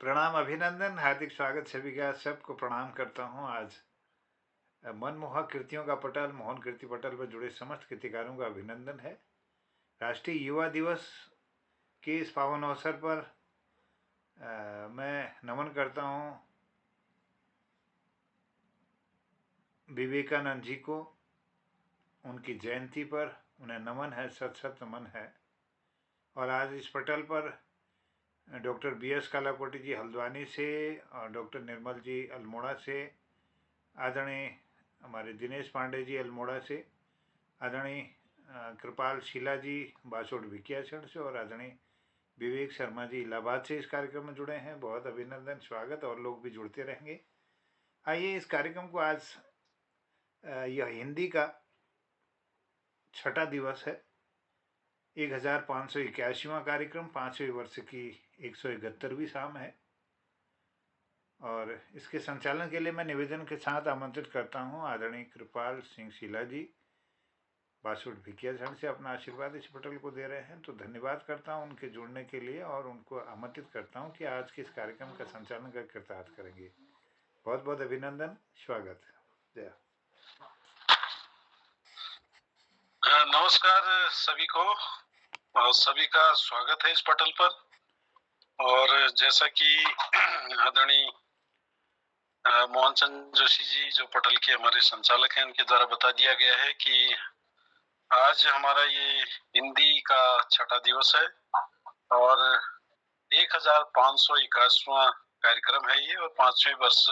प्रणाम, अभिनंदन, हार्दिक स्वागत सभी का। सबको प्रणाम करता हूँ। आज मनमोहक कृतियों का पटल, मोहन कीर्ति पटल पर जुड़े समस्त कृतिकारों का अभिनंदन है। राष्ट्रीय युवा दिवस के इस पावन अवसर पर मैं नमन करता हूँ विवेकानंद जी को। उनकी जयंती पर उन्हें नमन है, सत सत नमन है। और आज इस पटल पर डॉक्टर BS कालाकोटी जी हल्द्वानी से और डॉक्टर निर्मल जी अल्मोड़ा से, आदरणीय हमारे दिनेश पांडे जी अल्मोड़ा से, आदरणीय कृपाल शीला जी बासोड भिकियासण से और आदरणीय विवेक शर्मा जी इलाहाबाद से इस कार्यक्रम में जुड़े हैं। बहुत अभिनंदन, स्वागत। और लोग भी जुड़ते रहेंगे। आइए, इस कार्यक्रम को आज यह हिंदी का छठा दिवस है, 1581वां कार्यक्रम, 5वें वर्ष की 171वीं शाम है। और इसके संचालन के लिए मैं निवेदन के साथ आमंत्रित करता हूं आदरणीय कृपाल सिंह शीला जी बासुड़ भिकियासण से अपना आशीर्वाद इस पटल को दे रहे हैं। तो धन्यवाद करता हूं उनके जुड़ने के लिए और उनको आमंत्रित करता हूं कि आज के इस कार्यक्रम का संचालन कर कृतार्थ करेंगे। बहुत बहुत अभिनंदन, स्वागत। जय। नमस्कार सभी को और सभी का स्वागत है इस पटल पर। और जैसा कि आदरणीय मोहन चंद जोशी जी जो पटल के हमारे संचालक हैं, उनके द्वारा बता दिया गया है कि आज हमारा ये हिंदी का छठा दिवस है और 1581वां कार्यक्रम है ये, और 5वें वर्ष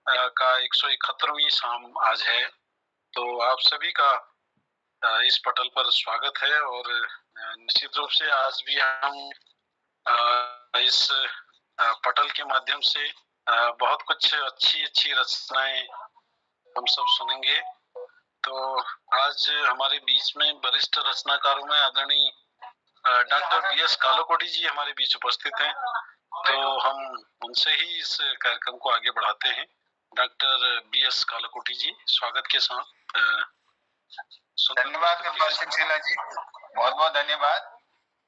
का 171वीं शाम आज है। तो आप सभी का इस पटल पर स्वागत है। और निश्चित रूप से आज भी हम इस पटल के माध्यम से बहुत कुछ अच्छी रचनाएं हम सब सुनेंगे। तो आज हमारे बीच में वरिष्ठ रचनाकारों में आदरणीय डॉक्टर BS कालाकोटी जी हमारे बीच उपस्थित हैं। तो हम उनसे ही इस कार्यक्रम को आगे बढ़ाते हैं। डॉक्टर BS कालाकोटी जी, स्वागत के साथ। धन्यवाद कृपाल सिंह शीला जी, बहुत बहुत धन्यवाद।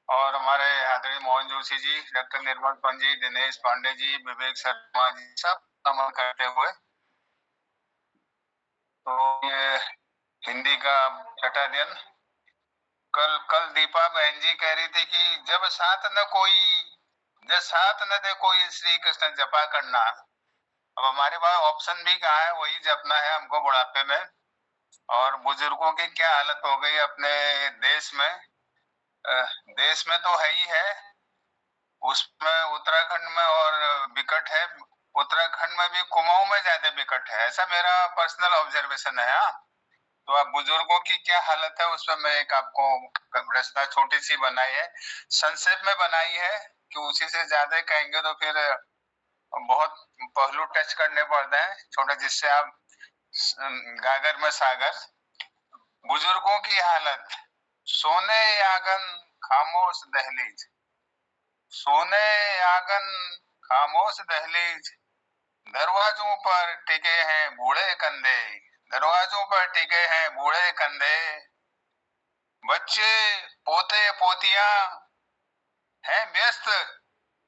और हमारे आदरणीय मोहन जोशी जी, डॉक्टर निर्मल पंत जी, दिनेश पांडे जी, विवेक शर्मा जी, सब नमन करते हुए तो ये हिंदी का छठा दिन। कल दीपा बहन जी कह रही थी कि जब साथ न दे कोई श्री कृष्ण जपा करना। अब हमारे पास ऑप्शन भी कहाँ है, वही जपना है हमको बुढ़ापे में। और बुजुर्गों की क्या हालत हो गई अपने देश में तो है ही है, उसमें उत्तराखंड में और विकट है। उत्तराखंड में भी कुमाऊं में ज्यादा विकट है, ऐसा मेरा पर्सनल ऑब्जर्वेशन है। तो आप बुजुर्गों की क्या हालत है उस पर मैं एक आपको रचना छोटी सी बनाई है, संक्षेप में बनाई है कि उसी से ज्यादा कहेंगे तो फिर बहुत पहलू टच करने पड़ते हैं, छोटा जिससे आप गागर में सागर। बुजुर्गों की हालत, सोने आंगन खामोश दहलीज, सोने आंगन खामोश दहलीज, दरवाजों पर टिके हैं बूढ़े कंधे, दरवाजों पर टिके हैं बूढ़े कंधे, बच्चे पोते पोतियां हैं व्यस्त,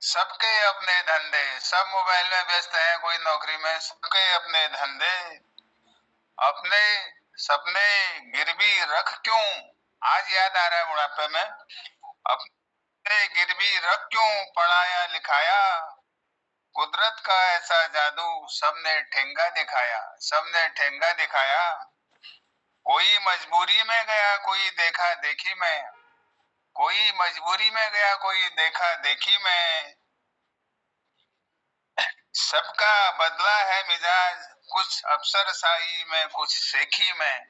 सबके अपने धंधे, सब मोबाइल में व्यस्त हैं, कोई नौकरी में, सबके अपने धंधे, अपने सपने गिरवी रख क्यों, आज याद आ रहा है बुढ़ापे में, अपने गिरवी रख क्यों पढ़ाया लिखाया, कुदरत का ऐसा जादू सबने ठेंगा दिखाया, सबने ठेंगा दिखाया, कोई मजबूरी में गया कोई देखा देखी में, कोई मजबूरी में गया कोई देखा देखी में, सबका बदला है मिजाज, कुछ अफसर शाही में कुछ शेखी में,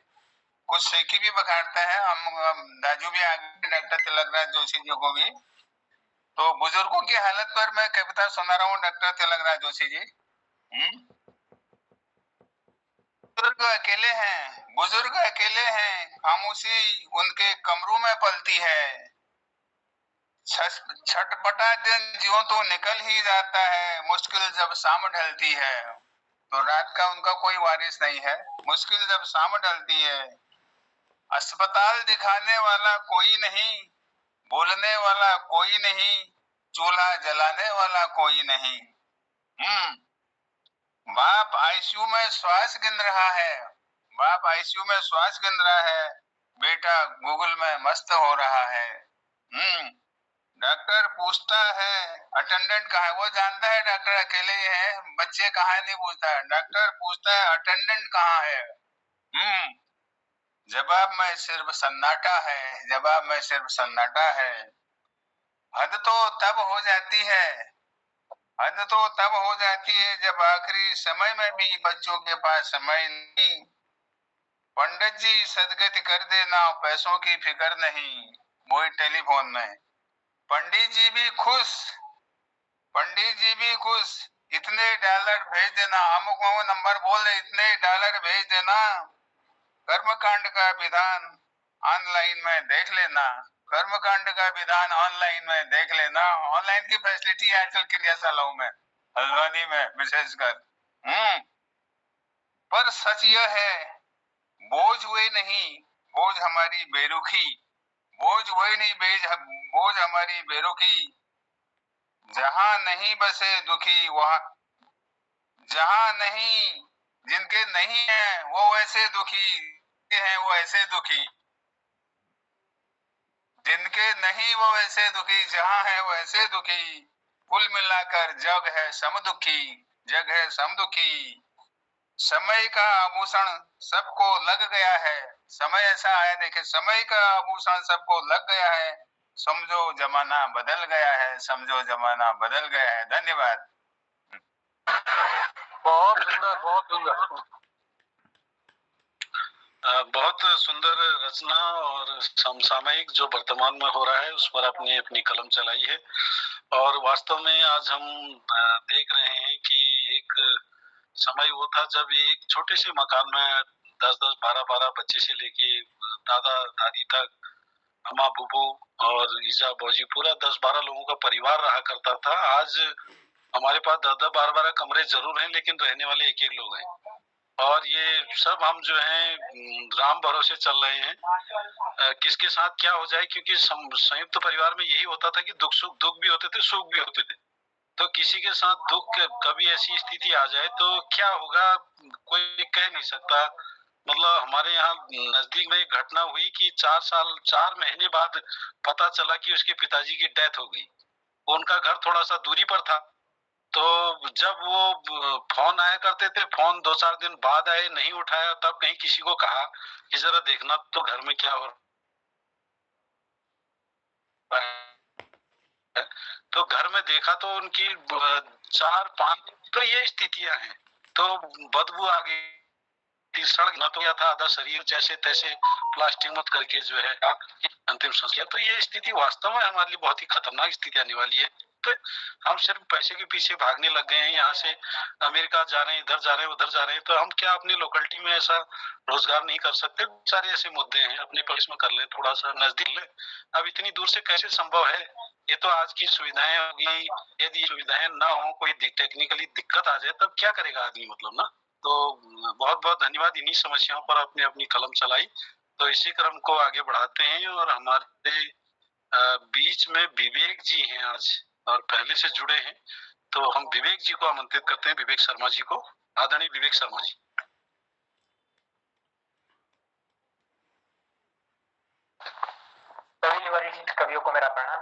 कुछ शेखी भी बखाड़ते हैं हम दाजू भी आगे डॉक्टर तिलकराज जोशी जी को भी। तो बुजुर्गों की हालत पर मैं कविता सुना रहा हूँ डॉक्टर तिलकराज जोशी जी। बुजुर्ग अकेले हैं, खामोशी उनके कमरों में पलती है, छटपटा दिन ज्यों तो निकल ही जाता है, मुश्किल जब शाम ढलती है। तो रात का उनका कोई वारिस नहीं है, मुश्किल जब शाम ढलती है, अस्पताल दिखाने वाला कोई नहीं, बोलने वाला कोई नहीं, चूल्हा जलाने वाला कोई नहीं। बाप आईसीयू में श्वास गिन रहा है, बाप आईसीयू में श्वास गिन रहा है, बेटा गूगल में मस्त हो रहा है। डॉक्टर पूछता है अटेंडेंट कहाँ है, वो जानता है डॉक्टर अकेले ही है, बच्चे कहाँ है नहीं पूछता है। डॉक्टर पूछता है अटेंडेंट कहाँ है। जवाब में सिर्फ सन्नाटा है, जवाब में सिर्फ सन्नाटा है। हद तो तब हो जाती है, हद तो तब हो जाती है जब आखिरी समय में भी बच्चों के पास समय नहीं। पंडित जी सदगति कर देना, पैसों की फिक्र नहीं। वही टेलीफोन में पंडित जी भी खुश, पंडित जी भी खुश, इतने डॉलर भेज देना, अमुक नंबर बोल दे, इतने डॉलर भेज देना। कर्मकांड का विधान ऑनलाइन में देख लेना, कर्मकांड का विधान ऑनलाइन में देख लेना। ऑनलाइन की फैसिलिटी आजकल क्रियाशालाओं में, हल्द्वानी में विशेषकर। पर सच यह है, बोझ हुए नहीं, बोझ हमारी बेरुखी, बोझ हुए नहीं, बोझ हमारी बेरुखी। जहां नहीं बसे दुखी वहां, जहां नहीं, जिनके नहीं है वो वैसे दुखी हैं, वो ऐसे दुखी, जिनके नहीं वो ऐसे दुखी, जहां है वो ऐसे दुखी। कुल मिलाकर जग है समदुखी, जग है समदुखी। समय का आभूषण सबको लग गया है, समय ऐसा है, देखे समय का आभूषण सबको लग गया है। समझो जमाना बदल गया है, समझो जमाना बदल गया है। धन्यवाद। बहुत सुंदर, बहुत सुंदर, बहुत सुंदर रचना और समसामयिक जो वर्तमान में हो रहा है उस पर आपने अपनी कलम चलाई है। और वास्तव में आज हम देख रहे हैं कि एक समय वो था जब एक छोटे से मकान में 10-10, 12-12 बच्चे से लेके दादा दादी तक, अम्मा बुबू और ईजा बौजी, पूरा 10-12 लोगों का परिवार रहा करता था। आज हमारे पास 10-10, 12-12 कमरे जरूर हैं, लेकिन रहने वाले एक-एक लोग हैं। और ये सब हम जो है राम भरोसे चल रहे हैं, किसके साथ क्या हो जाए, क्योंकि संयुक्त परिवार में यही होता था कि दुख भी होते थे, सुख भी होते थे। तो किसी के साथ दुख, कभी ऐसी स्थिति आ जाए तो क्या होगा कोई कह नहीं सकता। मतलब हमारे यहाँ नजदीक में एक घटना हुई कि 4 महीने बाद पता चला कि उसके पिताजी की डेथ हो गई। उनका घर थोड़ा सा दूरी पर था, तो जब वो फोन आया करते थे, फोन 2-4 दिन बाद आए, नहीं उठाया, तब कहीं किसी को कहा कि जरा देखना तो घर में क्या हो रहा है। तो घर में देखा तो उनकी 4-5, तो ये स्थितियां हैं। तो बदबू आ गई, सड़क न तो या था, आधा शरीर जैसे तैसे प्लास्टिक मत करके जो है अंतिम संस्कार। तो ये स्थिति वास्तव में हमारे लिए बहुत ही खतरनाक स्थिति आने वाली है। तो हम सिर्फ पैसे के पीछे भागने लग गए हैं, यहाँ से अमेरिका जा रहे हैं, इधर जा रहे हैं, उधर जा रहे हैं। तो हम क्या अपनी लोकेलिटी में ऐसा रोजगार नहीं कर सकते? सारे ऐसे मुद्दे हैं, अपने प्रदेश में कर ले, थोड़ा सा नजदीक ले। अब इतनी दूर से कैसे संभव है? ये तो आज की सुविधाएं होगी, यदि सुविधाएं ना हो, कोई टेक्निकली दिक्कत आ जाए, तब क्या करेगा आदमी, मतलब ना। तो बहुत बहुत धन्यवाद, इन्हीं समस्याओं पर आपने अपनी कलम चलाई। तो इसी क्रम को आगे बढ़ाते हैं और हमारे बीच में विवेक जी हैं आज और पहले से जुड़े हैं, तो हम विवेक जी को आमंत्रित करते हैं, विवेक शर्मा जी को। आदरणीय विवेक शर्मा जी। सभी वरिष्ठ कवियों को मेरा प्रणाम।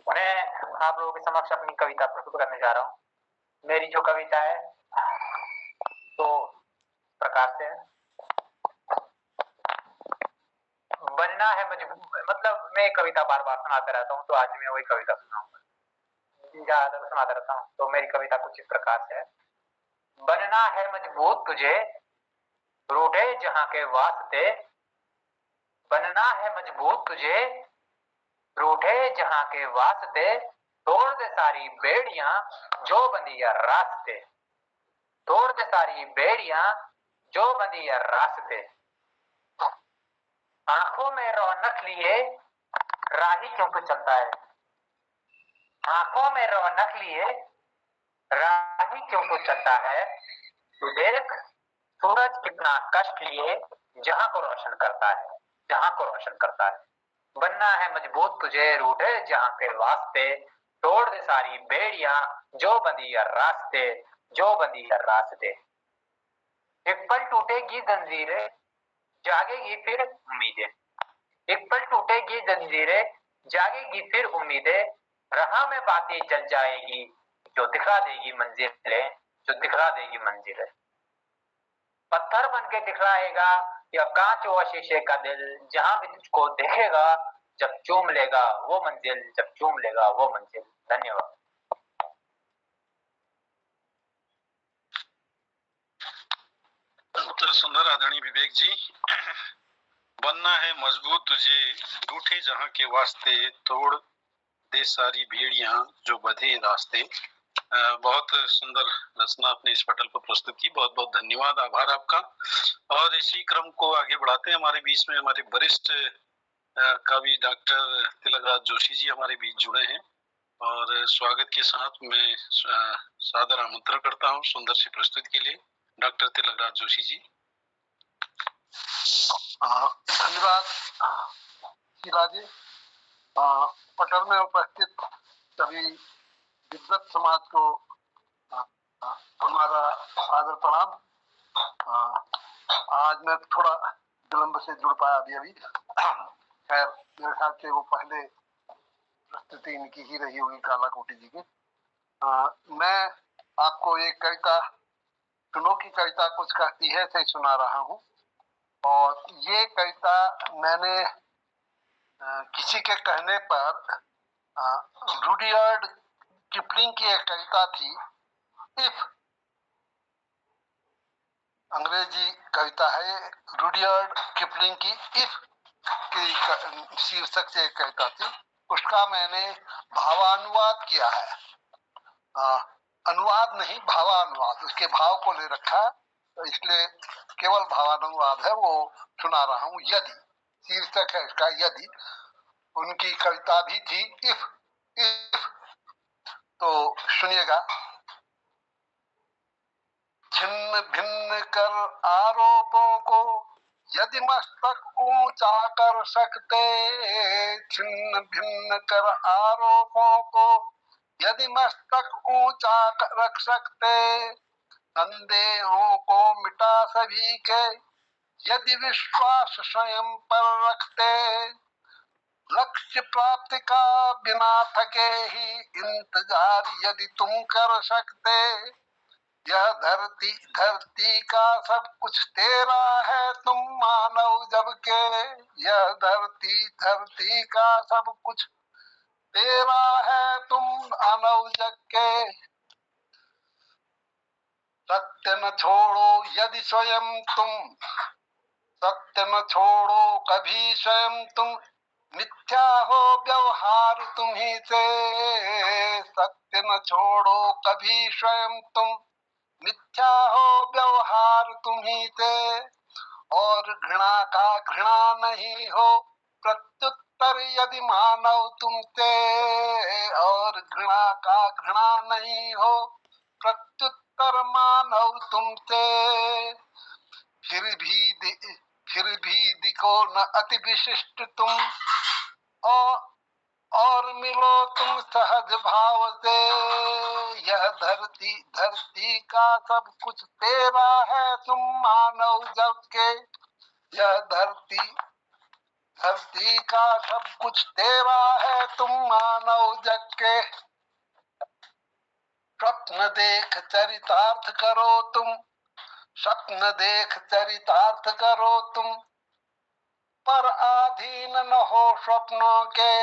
उन्हें आप लोगों के समक्ष अपनी कविता प्रस्तुत करने जा रहा हूँ। मेरी जो कविता है तो प्रकार से बनना है मजबूर, मतलब मैं कविता बार बार सुनाता रहता हूँ, तो आज मैं वही कविता सुनाऊंगा, ज्यादातर सुनाता रहता हूँ। तो मेरी कविता कुछ इस प्रकार से है। बनना है मजबूत तुझे रूठे जहां के वास्ते, बनना है मजबूत तुझे रूठे जहां के वास्ते, तोड़ दे सारी बेड़ियां जो बंधी है रास्ते, तोड़ दे सारी बेड़ियां जो बंधी है रास्ते। आंखों में रौनक लिए राही क्यों तो चलता है, आंखों में रौनक लिए राही क्यों तो चलता है। तू देख सूरज कितना कष्ट लिए जहां को रोशन करता है, जहां को रोशन करता है। बनना है मजबूत तुझे रूठे जहां के वास्ते, तोड़ दे सारी बेड़ियां जो बंधी है रास्ते, जो बंधी है रास्ते। एक पल टूटेगी जंजीरें, जागेगी फिर उम्मीदें। एक पल टूटेगी जंजीरें, जागेगी फिर उम्मीदें। राह में बातें चल जाएगी जो दिखला देगी मंजिलें, जो दिखला देगी मंजिलें। पत्थर बन के दिखलाएगा या कांच व शीशे का दिल, जहां भी तुझको देखेगा जब चूम लेगा वो मंजिल, जब चूम लेगा वो मंजिल। धन्यवाद। उत्तर सुंदर आदरणीय विवेक जी। बनना है मजबूत तुझे रूठे जहां के वास्ते, तोड़ दे सारी भेड़ियां जो बंधे रास्ते। बहुत सुंदर रचना आपने इस पटल पर प्रस्तुत की, बहुत बहुत धन्यवाद, आभार आपका। और इसी क्रम को आगे बढ़ाते हैं। हमारे बीच में हमारे वरिष्ठ कवि डॉक्टर तिलकराज जोशी जी हमारे बीच जुड़े हैं और स्वागत के साथ मैं सादर आमंत्रण करता हूं सुंदर सी प्रस्तुति के लिए डॉक्टर तिलकराज जोशी जी। धन्यवाद शीला जी। पटल में उपस्थित सभी विद्वत समाज को हमारा आदर प्रणाम। आज मैं थोड़ा विलंब से जुड़ पाया अभी। खैर मेरे ख्याल से वो पहले प्रस्तुति इनकी ही रही होगी कालाकोटी जी की। मैं आपको एक कविता, सुनो की कविता कुछ कहती है से सुना रहा हूँ। और ये कविता मैंने किसी के कहने पर रुडियार्ड किपलिंग की एक कविता थी, इफ, अंग्रेजी कविता है, रुडियार्ड किपलिंग की इफ की शीर्षक से एक कविता थी, उसका मैंने भावानुवाद किया है। अनुवाद नहीं, भावानुवाद, उसके भाव को ले रखा, तो इसलिए केवल भावानुवाद है, वो सुना रहा हूँ। यदि शीर्षक है इसका, यदि। उनकी कविता भी थी इफ, तो सुनिएगा। छिन्न भिन्न कर आरोपों को यदि मस्तक ऊंचा कर सकते, छिन्न भिन्न कर आरोपों को यदि मस्तक ऊंचा रख सकते, संदेहों को मिटा सभी के यदि विश्वास स्वयं पर रखते, लक्ष्य प्राप्ति का बिना थके ही इंतजार यदि तुम कर सकते, यह धरती का सब कुछ तेरा है तुम मानव जब के, यह धरती का सब कुछ तेरा है तुम मानव जग के। सत्य न छोड़ो यदि स्वयं तुम, सत्य न छोड़ो कभी स्वयं तुम, मिथ्या हो व्यवहार तुम्ही से, सत्य न छोड़ो कभी स्वयं तुम, मिथ्या हो व्यवहार तुम्ही से, और घृणा का घृणा नहीं हो प्रत्युत्तर यदि मानव तुमसे, और घृणा का घृणा नहीं हो प्रत्युत्तर मानव तुमसे, फिर भी दिखो न अति विशिष्ट तुम, और मिलो तुम सहज भाव से, यह धरती का सब कुछ तेरा है तुम मानव जब के, यह धरती का सब कुछ तेरा है तुम मानव जग के। स्वप्न देख चरितार्थ करो तुम, स्वप्न देख चरितार्थ करो तुम, पर अधीन न हो स्वप्नों के,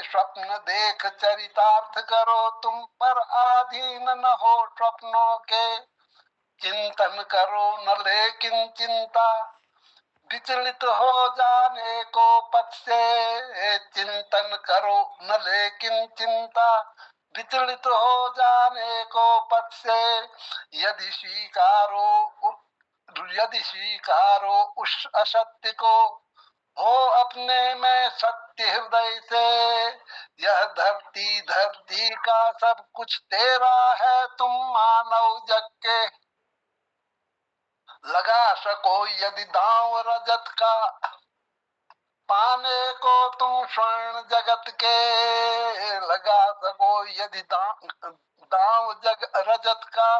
स्वप्न देख चरितार्थ करो तुम, पर अधीन न हो स्वप्नों के, चिंतन करो न लेकिन चिंता विचलित हो जाने को पथ से, चिंतन करो न लेकिन चिंता विचलित हो जाने को पथ से, यदि स्वीकारो उस असत्य को हो अपने में सत्य हृदय से, यह धरती का सब कुछ तेरा है तुम मानव जग के, लगा सको यदि दांव रजत का, पाने को तुम स्वर्ण जगत के लगा सको यदि दांव जग रजत का,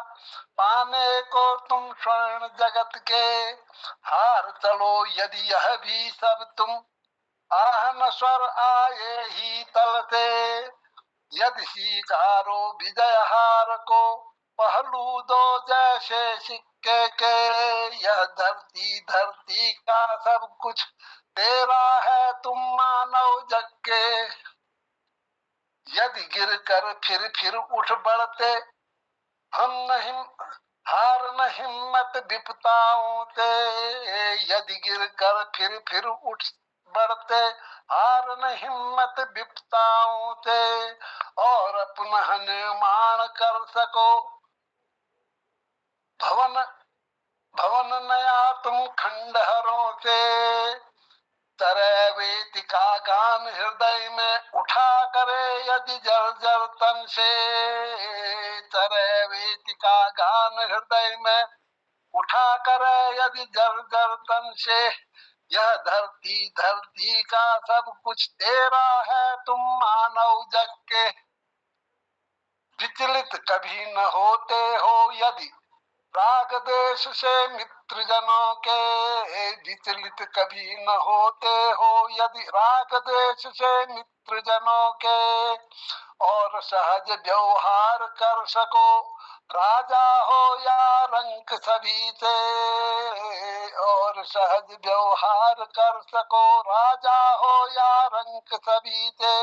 पाने को तुम स्वर्ण जगत के हार चलो यदि यह भी सब तुम, आह न स्वर आए ही तल से यदि स्वीकारो विजय हार को, पहलू दो जैसे सिक्के के, यह धरती धरती का सब कुछ तेरा है तुम मानव जग के, यदि गिर कर फिर उठ बढ़ते हम नहीं हार न हिम्मत विपताओं से, यदि गिर कर फिर उठ बढ़ते हार न हिम्मत विपताओं से, और अपना निर्माण कर सको भवन भवन नया तुम खंडहरों से, तरह वेदिका गान हृदय में उठा करे यदि जर जर तन से, तरह वेदिका गान हृदय में उठा करे यदि जर जर तन से, यह धरती धरती का सब कुछ तेरा है तुम मानव जग के, विचलित कभी न होते हो यदि राग देश से मित्र जनों के, विचलित कभी न होते हो यदि राग देश से मित्र जनों के, और सहज व्यवहार कर सको राजा हो या रंक सभी से, और सहज व्यवहार कर सको राजा हो या रंक सभी से,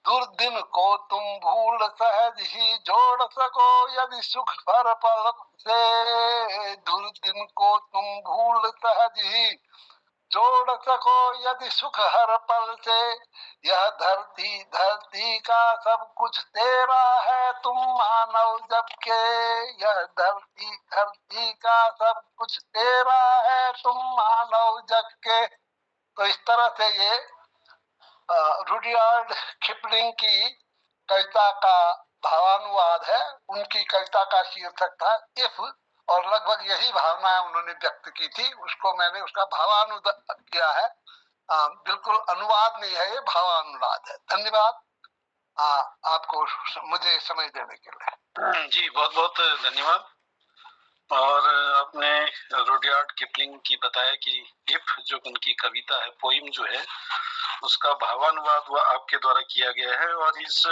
दुर्दिन को तुम भूल सहज ही जोड़ सको यदि सुख भर पल से, दुर्दिन को तुम भूल सहज ही जोड़ सको यदि सुख हर पल से, यह धरती धरती का सब कुछ तेरा है तुम मानव जब के, यह धरती धरती का सब कुछ तेरा है तुम मानव जग के। तो इस तरह से ये रुडयार्ड किपलिंग की कविता का भावानुवाद है। उनकी कविता का शीर्षक था इफ, और लगभग यही भावनाएं उन्होंने व्यक्त की थी, उसको मैंने उसका भावानुवाद किया है। बिल्कुल अनुवाद नहीं है, ये भावानुवाद है। धन्यवाद आपको मुझे समय देने के लिए। जी बहुत बहुत धन्यवाद। और आपने रुडयार्ड किपलिंग की बताया कि इफ जो उनकी कविता है, पोइम जो है, उसका भावानुवाद वो आपके द्वारा किया गया है। और इस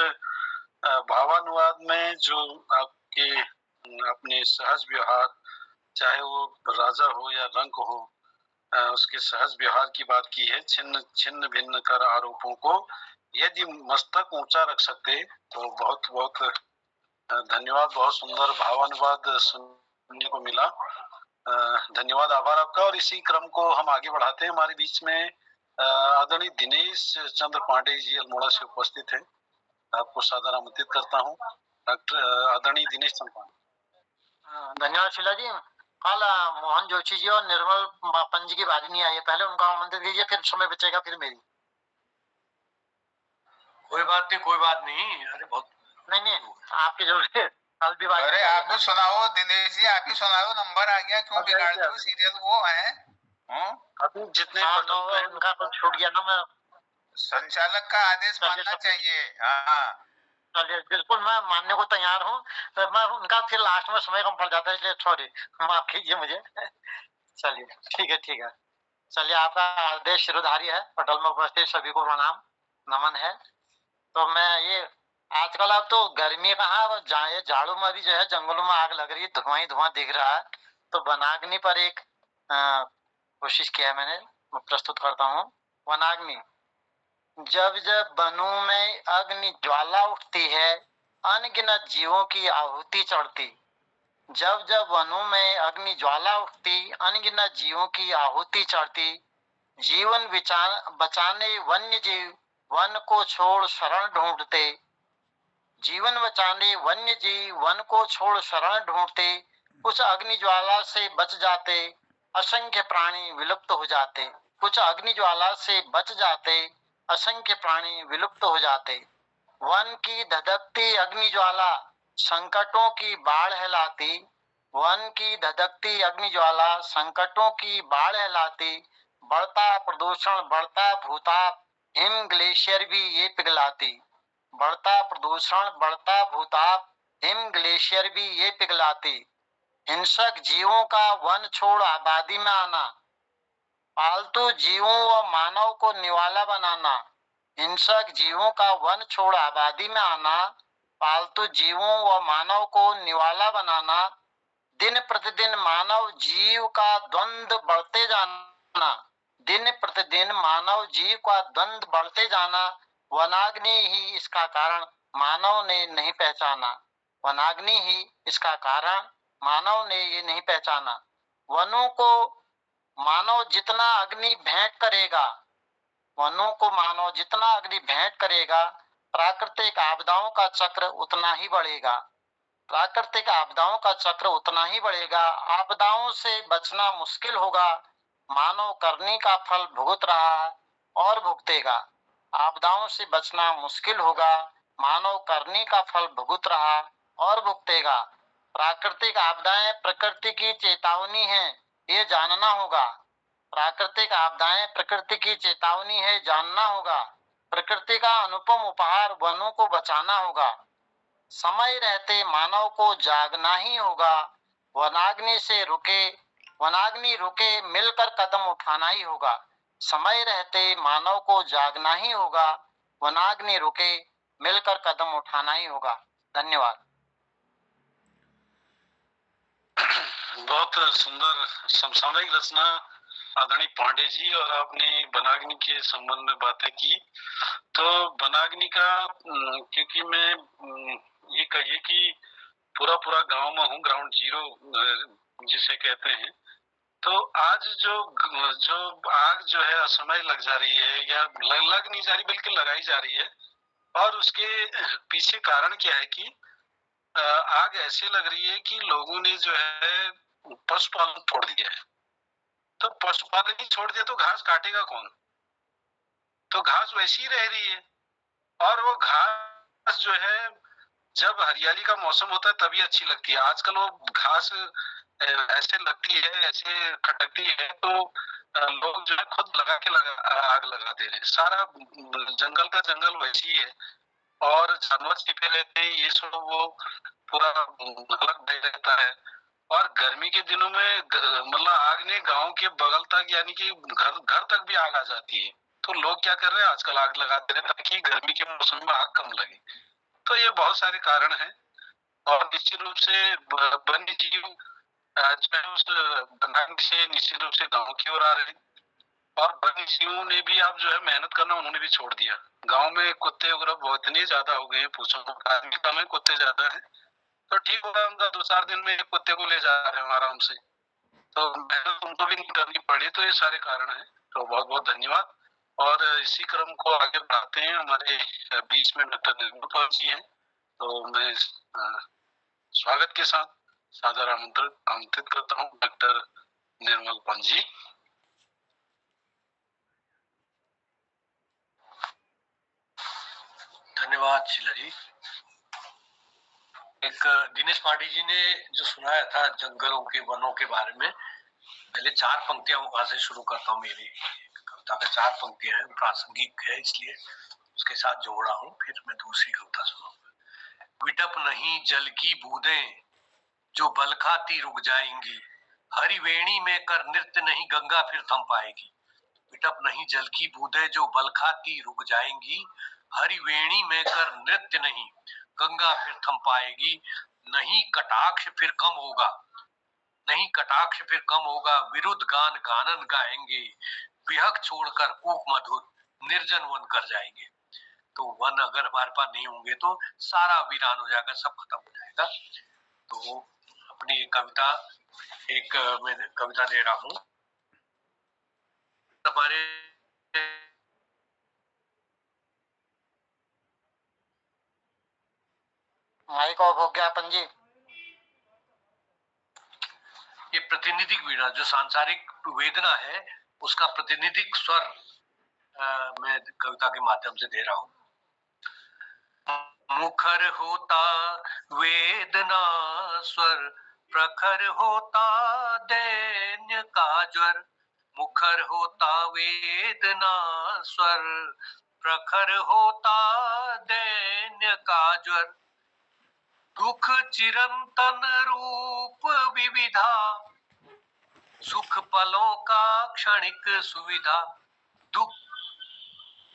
भावानुवाद में जो आपके अपने सहज व्यवहार, चाहे वो राजा हो या रंक हो, उसके सहज व्यवहार की बात की है। छिन्न छिन्न भिन्न कर आरोपों को यदि मस्तक ऊंचा रख सकते, तो बहुत बहुत धन्यवाद। बहुत सुंदर भावानुवाद सुनने को मिला। धन्यवाद, आभार आपका। और इसी क्रम को हम आगे बढ़ाते हैं। हमारे बीच में आदरणीय दिनेश चंद्र पांडे जी अल्मोड़ा से उपस्थित हैं। आपको सादर आमंत्रित करता हूँ। डॉक्टर आदरणीय दिनेश चंद्र पांडे। धन्यवाद शिला जी। कल मोहन जोशी जी और निर्मल पंज की बारी नहीं आई है, पहले उनका आमंत्रित कीजिए, फिर समय बचेगा फिर मेरी। कोई बात नहीं। अरे बहुत नहीं आपके जो कल भी बारी। अरे आप ही सुनाओ दिनेश जी, आप ही सुनाओ। नंबर आ गया, क्यों बिगाड़ते हो? सीरियल वो है अभी जितने उनका तो छूट गया ना। मैं संचालक का आदेश मानना चाहिए। हाँ चलिए, बिल्कुल मैं मानने को तैयार हूँ। तो मैं उनका फिर लास्ट में समय कम पड़ जाता है, इसलिए सॉरी, माफ कीजिए मुझे। चलिए ठीक है। चलिए, आपका आदेश शिरोधारी है। पटल में उपस्थित सभी को प्रणाम नमन है। तो मैं ये आजकल अब तो गर्मी कहाँ, झाड़ू में भी जो है जंगलों में आग लग रही है, धुआं ही धुआं दिख रहा है। तो वनाग्नि पर एक कोशिश किया है मैंने, प्रस्तुत करता हूँ। वनाग्नि। जब जब वनों में अग्नि ज्वाला उठती है, अनगिनत जीवों की आहुति चढ़ती। जब जब वनों में अग्नि ज्वाला उठती, अनगिनत जीवों की आहुति चढ़ती। जीवन बचाने वन्य जीव वन को छोड़ शरण ढूंढते। जीवन बचाने वन्य जीव वन को छोड़ शरण ढूंढते। कुछ अग्नि ज्वाला से बच जाते, असंख्य प्राणी विलुप्त हो जाते। कुछ अग्नि ज्वाला से बच जाते, असंख्य प्राणी विलुप्त हो जाते। वन की धधकती अग्नि ज्वाला संकटों की बाढ़ हिलाती। वन की धधकती अग्नि ज्वाला संकटों की बाढ़ हिलाती। बढ़ता प्रदूषण, बढ़ता भूताप, हिम ग्लेशियर भी ये पिघलाती। बढ़ता प्रदूषण, बढ़ता भूताप, हिम ग्लेशियर भी ये पिघलाती। हिंसक जीवों का वन छोड़ आबादी में आना, पालतू जीवों व मानव को निवाला बनाना। हिंसक जीवों का वन छोड़ आबादी में आना, पालतू जीवों व मानव को निवाला बनाना। दिन प्रतिदिन मानव जीव का द्वंद्व बढ़ते जाना, दिन प्रतिदिन मानव जीव का द्वंद्व बढ़ते जाना। वनाग्नि ही इसका कारण मानव ने नहीं पहचाना। वनाग्नि ही इसका कारण मानव ने ये नहीं पहचाना। वनों को मानव जितना अग्नि भेंट करेगा, वनों को मानव जितना अग्नि भेंट करेगा, प्राकृतिक आपदाओं का चक्र उतना ही बढ़ेगा। प्राकृतिक आपदाओं का चक्र उतना ही बढ़ेगा। आपदाओं से बचना मुश्किल होगा। मानव करनी का फल भुगत रहा है और भुगतेगा। आपदाओं से बचना मुश्किल होगा। मानव करनी का फल भुगत रहा और भुगतेगा। प्राकृतिक आपदाएं प्रकृति की चेतावनी है, ये जानना होगा। प्राकृतिक आपदाएं प्रकृति की चेतावनी है, जानना होगा। प्रकृति का अनुपम उपहार वनों को बचाना होगा। समय रहते मानव को जागना ही होगा। वनाग्नि रुके मिलकर कदम उठाना ही होगा। समय रहते मानव को जागना ही होगा। वनाग्नि रुके मिलकर कदम उठाना ही होगा। धन्यवाद। बहुत सुंदर समसामयिक रचना आदरणीय पांडे जी, और आपने वनाग्नि के संबंध में बातें की। तो वनाग्नि का क्योंकि मैं ये कहिए कि पूरा गांव में हूँ, ग्राउंड जीरो जिसे कहते हैं। तो आज जो आग जो है असमय लग जा रही है, या लग नहीं जा रही बल्कि लगाई जा रही है, और उसके पीछे कारण क्या है कि आग ऐसे लग रही है कि लोगों ने जो है पशुपालन छोड़ दिया है। तो पशुपालन ही छोड़ दिया तो घास काटेगा कौन? तो घास वैसी ही रह रही है, और वो घास जो है जब हरियाली का मौसम होता है तभी अच्छी लगती है। आजकल वो घास ऐसे लगती है, ऐसे खटकती है, तो लोग जो है खुद आग लगा दे रहे हैं। सारा जंगल का जंगल वैसी है, और जानवर छिपे रहते हैं, ये सब वो पूरा अलग दे रहता है। और गर्मी के दिनों में मतलब आग ने गांव के बगल तक, यानी कि घर तक भी आग आ जाती है। तो लोग क्या कर रहे हैं, आजकल आग लगाते हैं ताकि गर्मी के मौसम में आग कम लगे। तो ये बहुत सारे कारण हैं, और निश्चित रूप से वन्य जीव जो है उस वनाग्नि से निश्चित रूप से गांव की ओर आ रहे हैं। और वन्य जीवों ने भी अब जो है मेहनत करना उन्होंने भी छोड़ दिया। गांव में कुत्ते वगैरह बहुत इतने ज्यादा हो गए हैं, पूछो मत। आदमी कम है, कुत्ते ज्यादा है। तो ठीक होगा, उनका 2-4 दिन में एक कुत्ते को ले जा रहे हैं आराम से, तो मेहनत उनको भी नहीं करनी पड़ी। तो ये सारे कारण हैं। तो बहुत बहुत धन्यवाद। और इसी क्रम को आगे बढ़ाते हैं। हमारे बीच में डॉक्टर निर्मल पाल जी हैं, तो मैं स्वागत के साथ सादर आमंत्रित करता हूँ डॉक्टर निर्मल पाल जी। धन्यवाद शीला जी। एक दिनेश पांडे जी ने जो सुनाया था जंगलों के वनों के बारे में, पहले 4 पंक्तियां वहां से शुरू करता हूँ। मेरी कविता का 4 पंक्तियां हैं, प्रासंगिक है इसलिए उसके साथ जोड़ा हूँ। फिर मैं दूसरी कविता सुनाऊंगा। विटप नहीं जल की बूंदें जो बल खाती रुक जाएंगी, हरिवेणी में कर नृत्य नहीं गंगा फिर थम पाएगी। विटप नहीं जल की बूंदें जो बल खाती रुक जाएंगी, हरिवेणी में कर नृत्य नहीं गंगा फिर थम पाएगी। नहीं कटाक्ष फिर कम होगा, नहीं कटाक्ष फिर कम होगा, विरुद्ध गान गानन गाएंगे, विहक छोड़कर कूक मधुर निर्जन वन कर जाएंगे। तो वन अगर हमारे पास नहीं होंगे तो सारा वीरान हो जाएगा, सब खत्म हो जाएगा। तो अपनी कविता मैं कविता दे रहा हूँ। हमारे माइक ऑफ हो गया अपन जी। ये प्रातिनिधिक वीणा जो सांसारिक वेदना है उसका प्रातिनिधिक स्वर मैं कविता के माध्यम से दे रहा हूँ। मुखर होता वेदना स्वर, प्रखर होता दैन्य का ज्वर, मुखर होता वेदना स्वर, प्रखर होता दैन्य का ज्वर। दुख चिरंतन रूप विविधा, सुख पलों का क्षणिक सुविधा। दुख,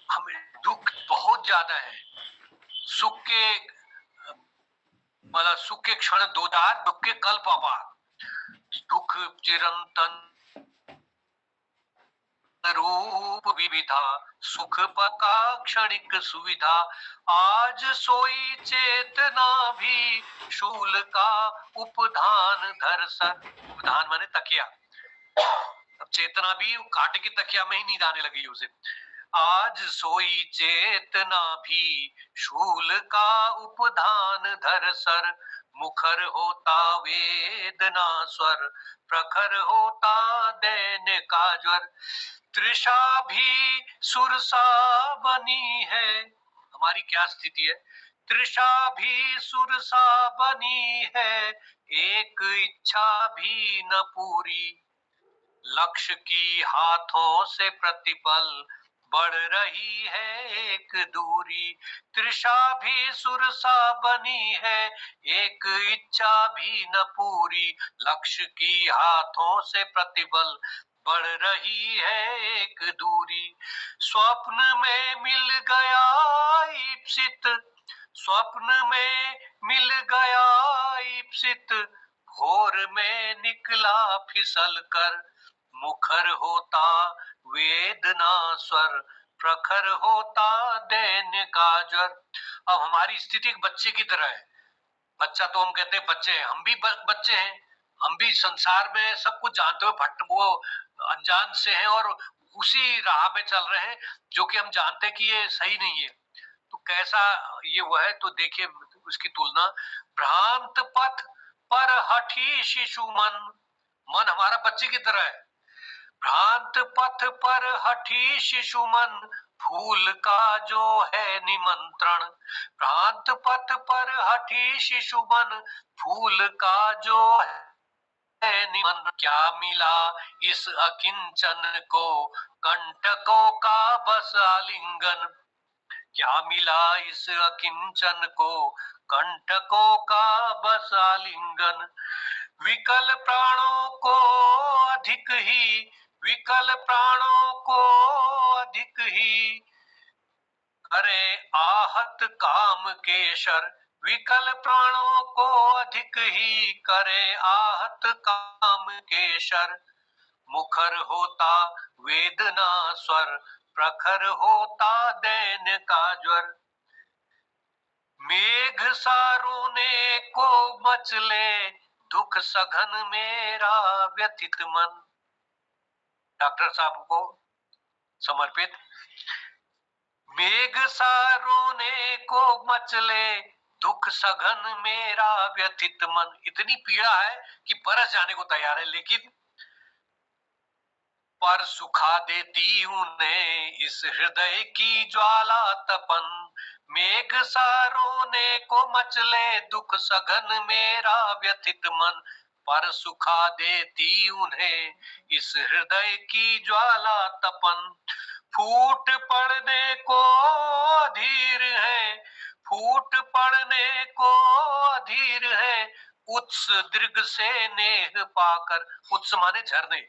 हमें दुख बहुत ज्यादा है, सुख के मतलब सुख के क्षण दो चार, दुख के कल्प अपार। दुख चिरंतन रूप विविधा, सुख पका क्षणिक सुविधा। आज सोई चेतना भी शूल का उपधान धर सर। उपधान माने तकिया, अब चेतना भी कांटे की तकिया में ही नींद आने लगी उसे। आज सोई चेतना भी शूल का उपधान धर सर, मुखर होता वेदना स्वर, प्रखर होता दैन्य का ज्वर। तृषा भी सुरसा बनी है, हमारी क्या स्थिति है? तृषा भी सुरसा बनी है, एक इच्छा भी न पूरी। लक्ष्य की हाथों से प्रतिपल बढ़ रही है एक दूरी। तृषा भी सुरसा बनी है, एक इच्छा भी न पूरी। लक्ष्य की हाथों से प्रतिबल बढ़ रही है एक दूरी। स्वप्न में मिल गया ईप्सित, स्वप्न में मिल गया ईप्सित, भोर में निकला फिसल कर। मुखर होता वेदना स्वर, प्रखर होता दैन्य का ज्वर। अब हमारी स्थिति एक बच्चे की तरह है। बच्चा तो हम कहते हैं बच्चे हैं, हम भी बच्चे हैं, हम भी संसार में सब कुछ जानते हुए भट्ट वो अनजान से हैं और उसी राह में चल रहे हैं जो कि हम जानते हैं कि ये सही नहीं है। तो कैसा ये वो है, तो देखिए उसकी तुलना। भ्रांत पथ पर हठी शिशु मन, मन हमारा बच्चे की तरह है। भ्रांत पथ पर हठी शिशु मन, फूल का जो है निमंत्रण। भ्रांत पथ पर हठी शिशु मन, फूल का जो है निमंत्रण। क्या मिला इस अकिंचन को, कंटकों का बस आलिंगन। क्या मिला इस अकिंचन को, कंटकों का बस आलिंगन। विकल प्राणों को अधिक ही, विकल प्राणों को अधिक ही करे आहत काम केशर। विकल प्राणों को अधिक ही करे आहत काम केशर। मुखर होता वेदना स्वर, प्रखर होता दैन्य का ज्वर। मेघ सारोने को मचले, दुख सघन मेरा व्यथित मन। डॉक्टर साहब को समर्पित। मेघ सारोने को मचले, दुख सघन मेरा व्यथित मन। इतनी पीड़ा है कि बरस जाने को तैयार है, लेकिन पर सुखा देती उन्हें इस हृदय की ज्वाला तपन। मेघ सारोने को मचले, दुख सघन मेरा व्यथित मन, पर सुखा देती उन्हें इस हृदय की ज्वाला तपन। फूट पड़ने को अधीर है, फूट पड़ने को अधीर है, उत्स दीर्घ से नेह पाकर। उत्स माने झरने,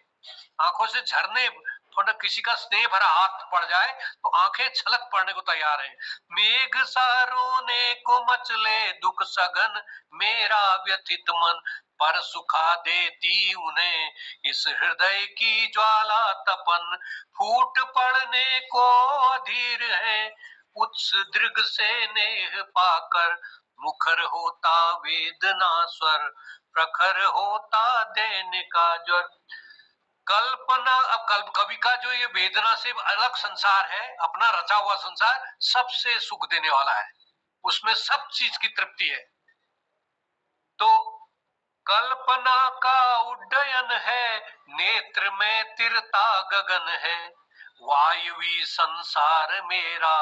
आंखों से झरने, थोड़ा किसी का स्नेह भरा हाथ पड़ जाए तो आंखें छलक पड़ने को तैयार हैं। मेघ सारोने को मचले, दुख सघन मेरा व्यथित मन, पर सुखा देती उन्हें इस हृदय की ज्वाला तपन। फूट पड़ने को अधीर है, उत्स दीर्घ से नेह पाकर। मुखर होता वेदना स्वर, प्रखर होता दैन्य का ज्वर। कल्पना, अब कवि का जो ये वेदना से अलग संसार है, अपना रचा हुआ संसार सबसे सुख देने वाला है, उसमें सब चीज की तृप्ति है। तो कल्पना का उड्डयन है, नेत्र में तिरता गगन है। वायवी संसार मेरा,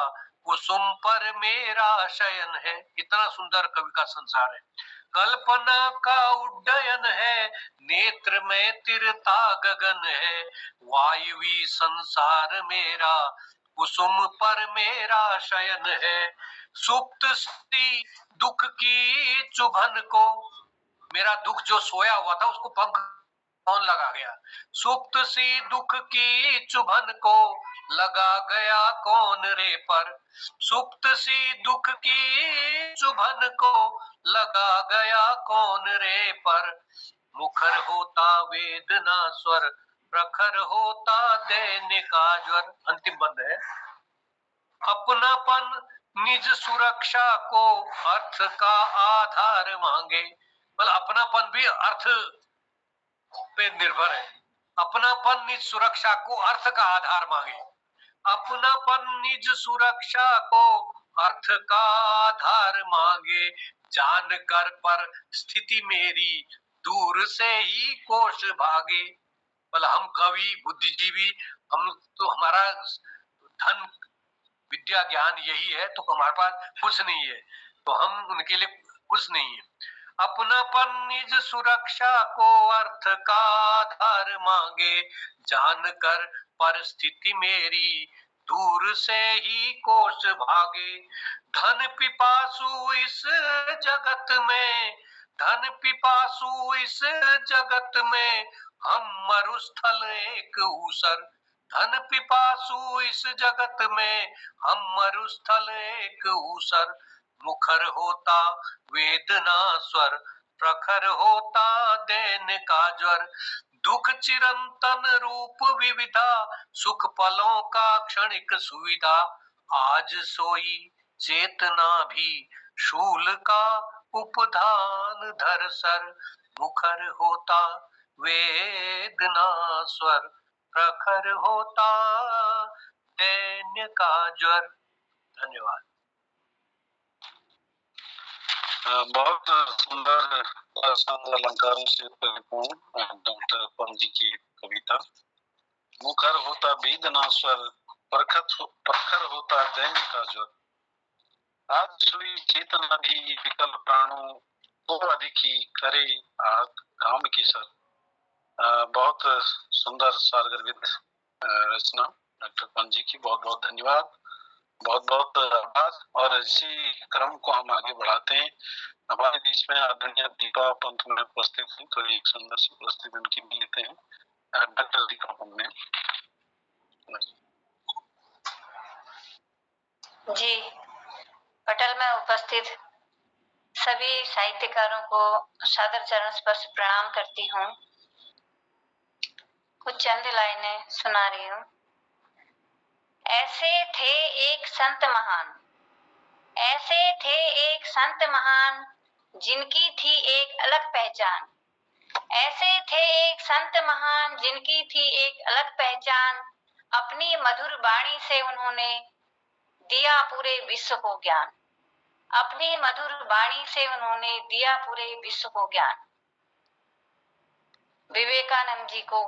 कुसुम पर मेरा शयन है। इतना सुंदर कवि का संसार है। कल्पना का उड्डयन है, नेत्र में तिरता गगन है। वायवी संसार मेरा, कुसुम पर मेरा शयन है। सुप्त सी दुख की चुभन को, मेरा दुख जो सोया हुआ था उसको पंख कौन लगा गया। सुप्त सी दुख की चुभन को लगा गया कौन रे पर। सुप्त सी दुख की चुभन को लगा गया कौन रे पर। मुखर होता वेदना स्वर, प्रखर होता दैनिका ज्वर। अंतिम बंद है। अपनापन निज सुरक्षा को अर्थ का आधार मांगे। मतलब अपनापन भी अर्थ पे निर्भर है। अपनापन निज सुरक्षा को अर्थ का आधार मांगे। अपनापन निज सुरक्षा को अर्थ का आधार मांगे। जान कर पर स्थिति मेरी, दूर से ही कोश भागे। मतलब हम कवि बुद्धिजीवी, हम तो हमारा धन विद्या ज्ञान यही है, तो हमारे पास कुछ नहीं है, तो हम उनके लिए कुछ नहीं है। अपनापन निज सुरक्षा को अर्थ का आधार मांगे। जानकर परिस्थिति मेरी, दूर से ही कोश भागे। धन पिपासु इस जगत में, धन पिपासु इस जगत में, हम मरुस्थल एक ऊसर। धन पिपासु इस जगत में, हम मरुस्थल एक ऊसर। मुखर होता वेदना स्वर, प्रखर होता दैन का ज्वर। दुख चिरंतन रूप विविधा, सुख पलों का क्षणिक सुविधा। आज सोई चेतना भी, शूल का उपधान धर सर। मुखर होता वेदना स्वर, प्रखर होता दैन्य का ज्वर। धन्यवाद। बहुत सुंदर अलंकारों से परिपूर्ण डॉक्टर पंत जी की कविता। मुखर होता वेदना स्वर, प्रखर होता दैन्य का ज्वर। आज सोई चेतना भी, विकल प्राणों को अधिकी करे काम की सर। बहुत सुंदर सारगर्भित रचना डॉक्टर पंत जी की। बहुत बहुत धन्यवाद, बहुत बहुत आभार। और इसी क्रम को हम आगे बढ़ाते हैं। हमारे बीच में आदरणीय दीपा पंत में उपस्थित हैं, तो एक सुंदर सी प्रस्तुति उनकी भी लेते हैं। डॉक्टर दीपा पंत ने जी, पटल में उपस्थित सभी साहित्यकारों को सादर चरण स्पर्श प्रणाम करती हूँ। कुछ चंद लाइनें सुना रही हूँ। ऐसे थे एक संत महान, ऐसे थे एक संत महान, जिनकी थी एक अलग पहचान। ऐसे थे एक संत महान, जिनकी थी एक अलग पहचान। अपनी मधुर वाणी से उन्होंने दिया पूरे विश्व को ज्ञान। अपनी मधुर वाणी से उन्होंने दिया पूरे विश्व को ज्ञान। विवेकानंद जी को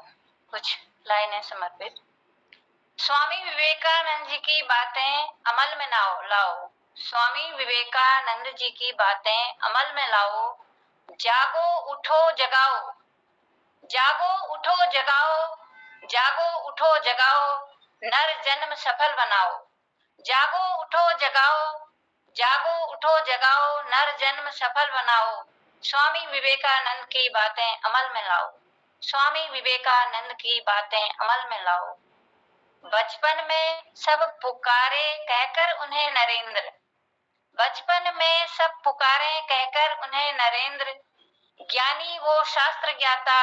कुछ लाइनें समर्पित। स्वामी विवेकानंद जी की बातें अमल में लाओ। स्वामी विवेकानंद जी की बातें अमल में लाओ। जागो उठो जगाओ, जागो उठो जगाओ, जागो उठो जगाओ, नर जन्म सफल बनाओ। जागो उठो जगाओ, जागो उठो जगाओ, नर जन्म सफल बनाओ। स्वामी विवेकानंद की बातें अमल में लाओ। स्वामी विवेकानंद की बातें अमल में लाओ। बचपन में सब पुकारे कहकर उन्हें नरेंद्र, बचपन में सब पुकारे कहकर उन्हें नरेंद्र। ज्ञानी वो शास्त्र ज्ञाता,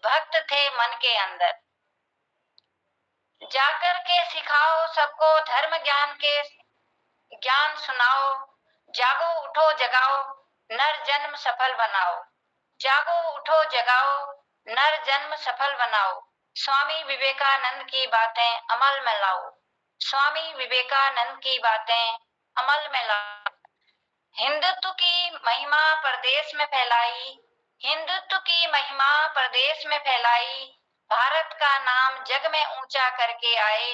भक्त थे मन के अंदर। जाकर के सिखाओ सबको धर्म ज्ञान के ज्ञान सुनाओ। जागो उठो जगाओ, नर जन्म सफल बनाओ। जागो उठो जगाओ, नर जन्म सफल बनाओ। स्वामी विवेकानंद की बातें अमल में लाओ। स्वामी विवेकानंद की बातें अमल में लाओ। हिंदुत्व की महिमा प्रदेश में फैलाई, हिंदुत्व की महिमा प्रदेश में फैलाई। भारत का नाम जग में ऊंचा करके आए,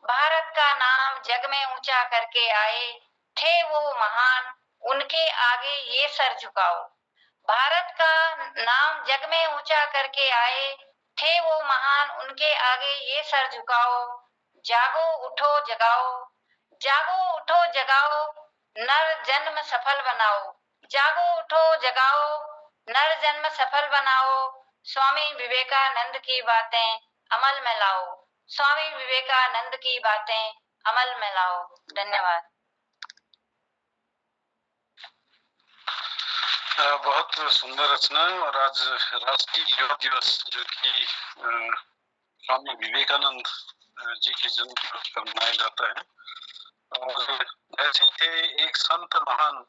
भारत का नाम जग में ऊंचा करके आए। थे वो महान, उनके आगे ये सर झुकाओ। भारत का नाम जग में ऊंचा करके आए थे वो महान, उनके आगे ये सर झुकाओ। जागो उठो जगाओ, जागो उठो जगाओ, नर जन्म सफल बनाओ। जागो उठो जगाओ, नर जन्म सफल बनाओ। स्वामी विवेकानंद की बातें अमल में लाओ। स्वामी विवेकानंद की बातें अमल में लाओ। धन्यवाद। बहुत सुंदर रचना। और आज राष्ट्रीय युवा दिवस जो कि स्वामी विवेकानंद जी के जन्म दिवस पर मनाया जाता है। और ऐसे थे एक संत महान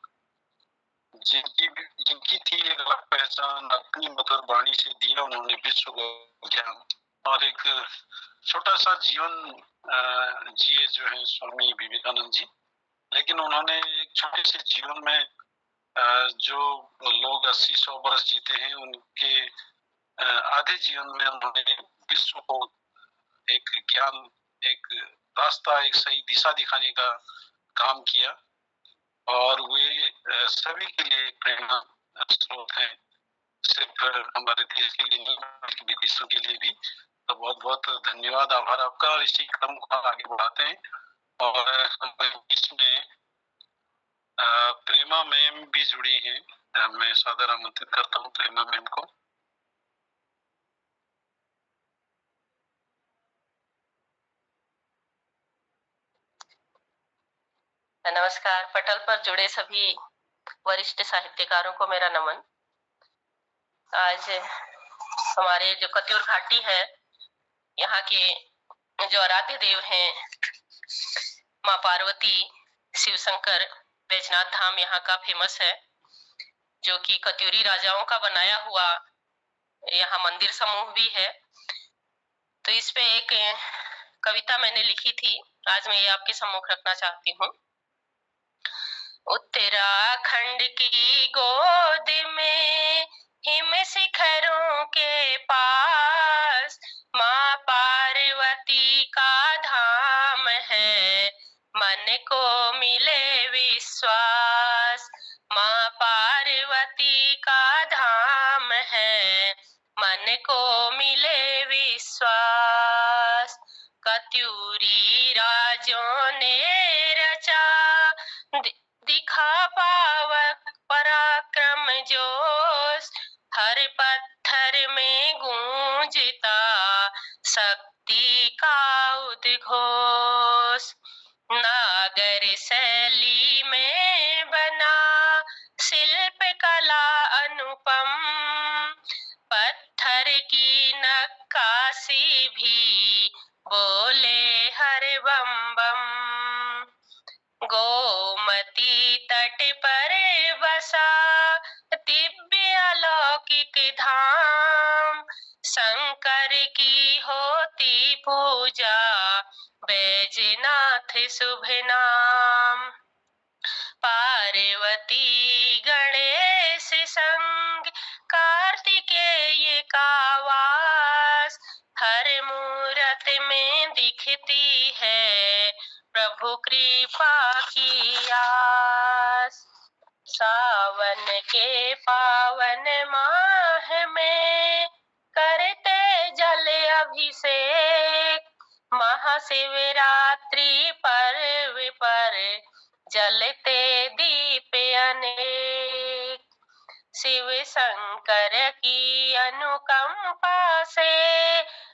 जिनकी थी एक अलग पहचान, अपनी मधुर वाणी से दिया उन्होंने विश्व को ज्ञान। और एक छोटा सा जीवन जिए जो है स्वामी विवेकानंद जी, लेकिन उन्होंने एक छोटे से जीवन में जो लोग 80-100 वर्ष जीते हैं उनके आधे जीवन में उन्होंने विश्व को एक ज्ञान, एक रास्ता, एक सही दिशा दिखाने का काम किया। और वे सभी के लिए प्रेरणा स्रोत हैं, सिर्फ हमारे देश के लिए नहीं बल्कि विदेशों के लिए भी। तो बहुत बहुत धन्यवाद, आभार आपका। और इसी क्रम को आगे बढ़ाते हैं। और हमारे बीच में प्रेमा मैम भी जुड़ी हैं। मैं सादर आमंत्रित करता हूँ प्रेमा मैम को। नमस्कार। पटल पर जुड़े सभी वरिष्ठ साहित्यकारों को मेरा नमन। आज हमारे जो कत्यूर घाटी है, यहाँ के जो आराध्य देव हैं माँ पार्वती, शिव शंकर, बैजनाथ धाम यहाँ का फेमस है, जो कि कत्यूरी राजाओं का बनाया हुआ यहाँ मंदिर समूह भी है। तो इस पे एक कविता मैंने लिखी थी, आज मैं ये आपके सम्मुख रखना चाहती हूँ। उत्तराखंड की गोद में हिम शिखरों के पास माँ पार्वती का धाम है, मन को मिले विश्वास। माँ पार्वती का धाम है, मन को मिले विश्वास। कत्यूरी राजों ने रचा दिखा पावक पराक्रम जोश, हर पत्थर में गूंजता शक्ति का उद्घोष। नागर शैली में बना शिल्प कला अनुपम, पत्थर की नक्काशी भी बोले हर बम बम। गोमती तट पर बसा दिव्य अलौकिक धाम, शंकर की होती पूजा बैजनाथ शुभ नाम। पार्वती गणेश संग कार्तिकेय का वास, हर मूरत में दिखती है प्रभु कृपा की आस। सावन के पावन माह में करते जल अभिषेक, महाशिवरात्रि पर्व पर जलते दीप अनेक। शिव शंकर की अनुकंपा से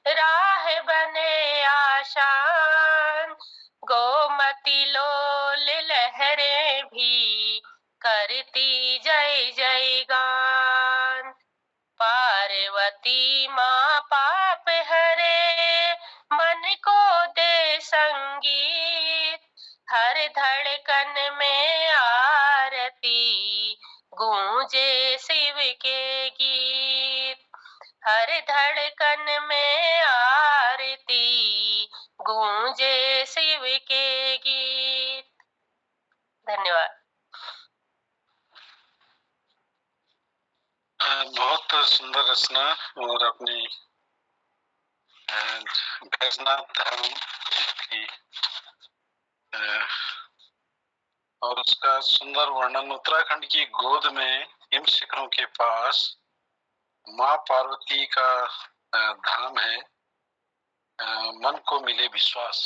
राह बने आसान, गोमती लोल लहरें भी करती जय जय गान। पार्वती माँ पाप हरे, मन को दे संगीत, हर धड़कन में आरती गूंजे शिव के गीत। हर धड़कन में आरती गूंजे शिव के गीत। धन्यवाद। बहुत सुंदर रचना। और अपनी बैजनाथ धाम की और उसका सुंदर वर्णन। उत्तराखंड की गोद में हिम शिखरों के पास माँ पार्वती का धाम है, मन को मिले विश्वास।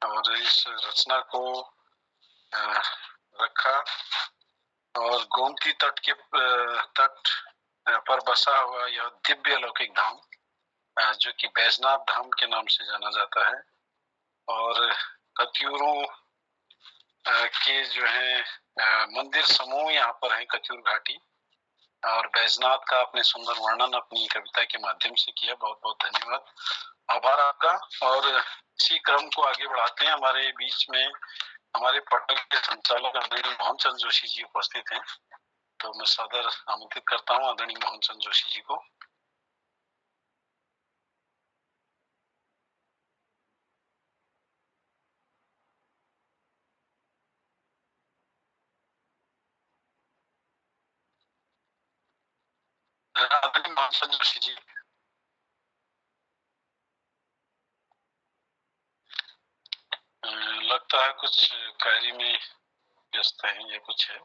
और इस रचना को रखा और गोमती तट के तट पर बसा हुआ यह दिव्य अलौकिक धाम, जो कि बैजनाथ धाम के नाम से जाना जाता है। और कत्यूरों के जो है मंदिर समूह यहाँ पर है, कत्यूर घाटी। और बैजनाथ का अपने सुंदर वर्णन अपनी कविता के माध्यम से किया। बहुत बहुत धन्यवाद, आभार आपका। और इसी क्रम को आगे बढ़ाते हैं। हमारे बीच में हमारे पटल के संचालक आदरणीय मोहन चंद्र जोशी जी उपस्थित हैं, तो मैं सादर आमंत्रित करता हूँ आदरणीय मोहन चंद्र जोशी जी को। आदरणीय मोहन चंद्र जोशी जी, लगता है कुछ कार्य में व्यस्त हैं या कुछ है,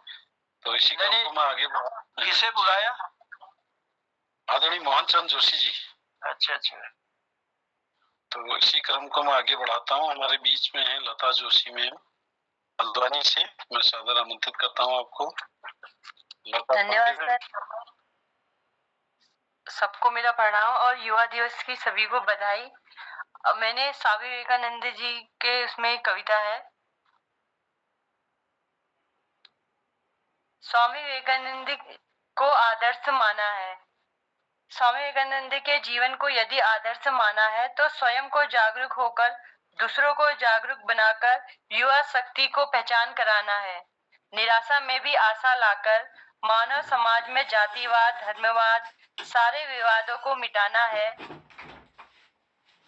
तो इसी क्रम को मैं आगे किसे बुलाया? आदरणीय मोहन चंद्र जोशी जी। अच्छा अच्छा, तो इसी क्रम को मैं आगे बढ़ाता हूँ। हमारे बीच में है लता जोशी मैम हल्द्वानी से, मैं सादर आमंत्रित करता हूँ आपको। धन्यवाद सर, सबको मेरा प्रणाम और युवा दिवस की सभी को बधाई। मैंने स्वामी विवेकानंद जी के उसमें एक कविता है। स्वामी विवेकानंद को आदर्श माना है। स्वामी विवेकानंद के जीवन को यदि आदर्श माना है तो स्वयं को जागरूक होकर दूसरों को जागरूक बनाकर युवा शक्ति को पहचान कराना है। निराशा में भी आशा लाकर मानव समाज में जातिवाद, धर्मवाद, सारे विवादों को मिटाना है।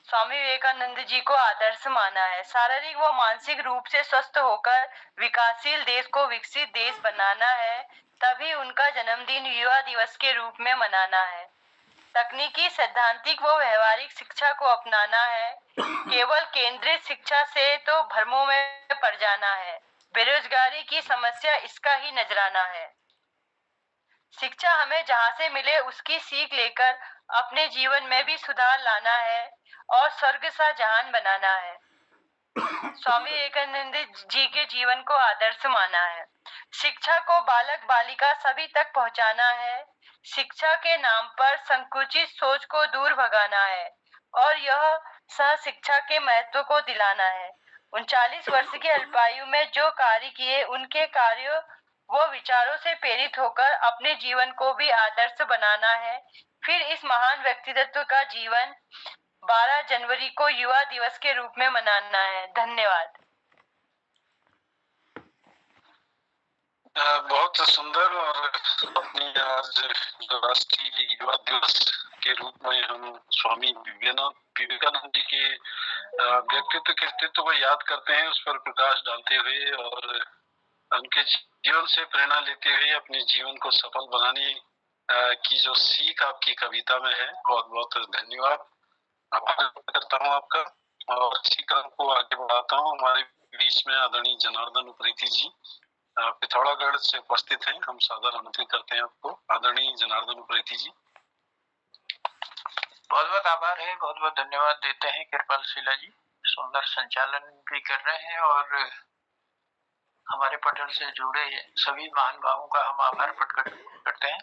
स्वामी विवेकानंद जी को आदर्श माना है। शारीरिक व मानसिक रूप से स्वस्थ होकर विकासशील देश को विकसित देश बनाना है। तभी उनका जन्मदिन युवा दिवस के रूप में मनाना है। तकनीकी, सैद्धांतिक व व्यवहारिक शिक्षा को अपनाना है। केवल केंद्रित शिक्षा से तो भ्रमों में पड़ जाना है। बेरोजगारी की समस्या इसका ही नजराना है। शिक्षा हमें जहाँ से मिले उसकी सीख लेकर अपने जीवन में भी सुधार लाना है और स्वर्ग सा जहान बनाना है। स्वामी विवेकानंद जी के जीवन को आदर्श माना है। शिक्षा को बालक बालिका सभी तक पहुंचाना है। शिक्षा के नाम पर संकुचित सोच को दूर भगाना है और यह सह शिक्षा के महत्व को दिलाना है। 39 वर्ष की अल्पायु में जो कार्य किए उनके कार्यों वो विचारों से प्रेरित होकर अपने जीवन को भी आदर्श बनाना है। फिर इस महान व्यक्तित्व का जीवन 12 जनवरी को युवा दिवस के रूप में मनाना है। धन्यवाद। बहुत सुंदर। और अपनी आज जो राष्ट्रीय युवा दिवस के रूप में हम स्वामी विवेकानंद जी के व्यक्तित्व कृतित्व को याद करते हैं, उस पर प्रकाश डालते हुए और उनके जीवन से प्रेरणा लेते हुए अपने जीवन को सफल बनाने की जो सीख आपकी कविता में है, बहुत बहुत धन्यवाद करता हूँ आपका। और इसी क्रम को आगे बढ़ाता हूँ। हमारे बीच में आदरणीय जनार्दन उप्रेती जी पिथौरागढ़ से उपस्थित हैं, हम सादर आमंत्रित करते हैं आपको। आदरणीय जनार्दन उप्रेती जी। बहुत बहुत आभार है, बहुत बहुत धन्यवाद देते हैं कृपाल शीला जी, सुंदर संचालन भी कर रहे हैं और हमारे पटल से जुड़े सभी महानुभावों का हम आभार प्रकट करते हैं,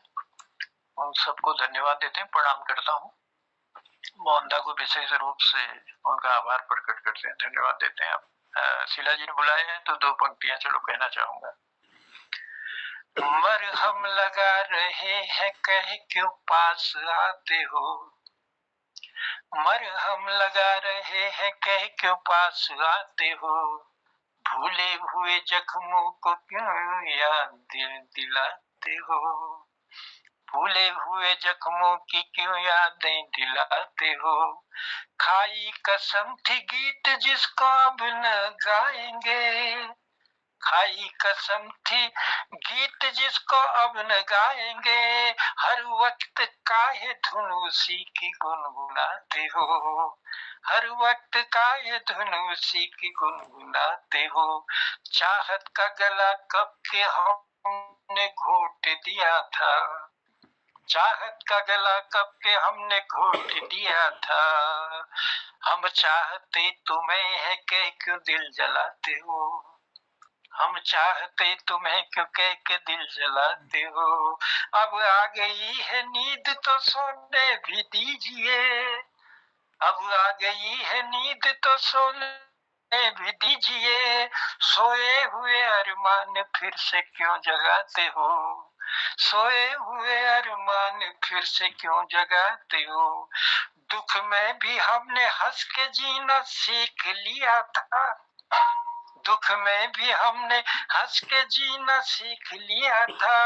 उन सबको धन्यवाद देते हैं, प्रणाम करता हूँ। मोहनदा को विशेष रूप से उनका आभार प्रकट करते हैं, धन्यवाद देते हैं। आप शीला जी ने बुलाए हैं तो 2 पंक्तियां चलो कहना चाहूंगा। मरहम लगा रहे हैं कह क्यों पास आते हो, मरहम लगा रहे हैं कह क्यों पास आते हो, भूले हुए जख्मों को क्यों याद दिलाते हो, भूले हुए जख्मों की क्यों यादें दिलाते हो, खाई कसम थी गीत जिसको अब न गाएंगे, खाई कसम थी गीत जिसको अब न गाएंगे, हर वक्त काहे धुन उसी की गुनगुनाते हो, हर वक्त काहे धुन उसी की गुनगुनाते हो। चाहत का गला कब के हमने घोट दिया था, चाहत का गला कब के हमने घोट दिया था, हम चाहते तुम्हें है कह क्यों दिल जलाते हो, हम चाहते तुम्हें क्यों कह के दिल जलाते हो। अब आ गई है नींद तो सोने भी दीजिए, अब आ गई है नींद तो सोने भी दीजिए, सोए हुए अरमान फिर से क्यों जगाते हो, सोए हुए अरमान फिर से क्यों जगाते हो। दुख में भी हमने हंस के जीना सीख लिया था, दुख में भी हमने हंस के जीना सीख लिया था,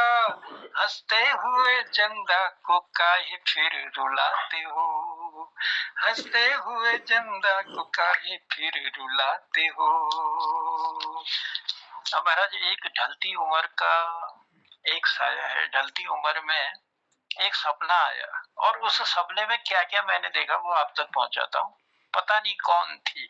हंसते हुए चंदा को काहे फिर रुलाते हो, हंसते हुए चंदा को काहे फिर रुलाते हो। अब महाराज एक ढलती उम्र का एक साया है, ढलती उम्र में एक सपना आया और उस सपने में क्या क्या मैंने देखा वो आप तक पहुंचाता हूँ। पता नहीं कौन थी,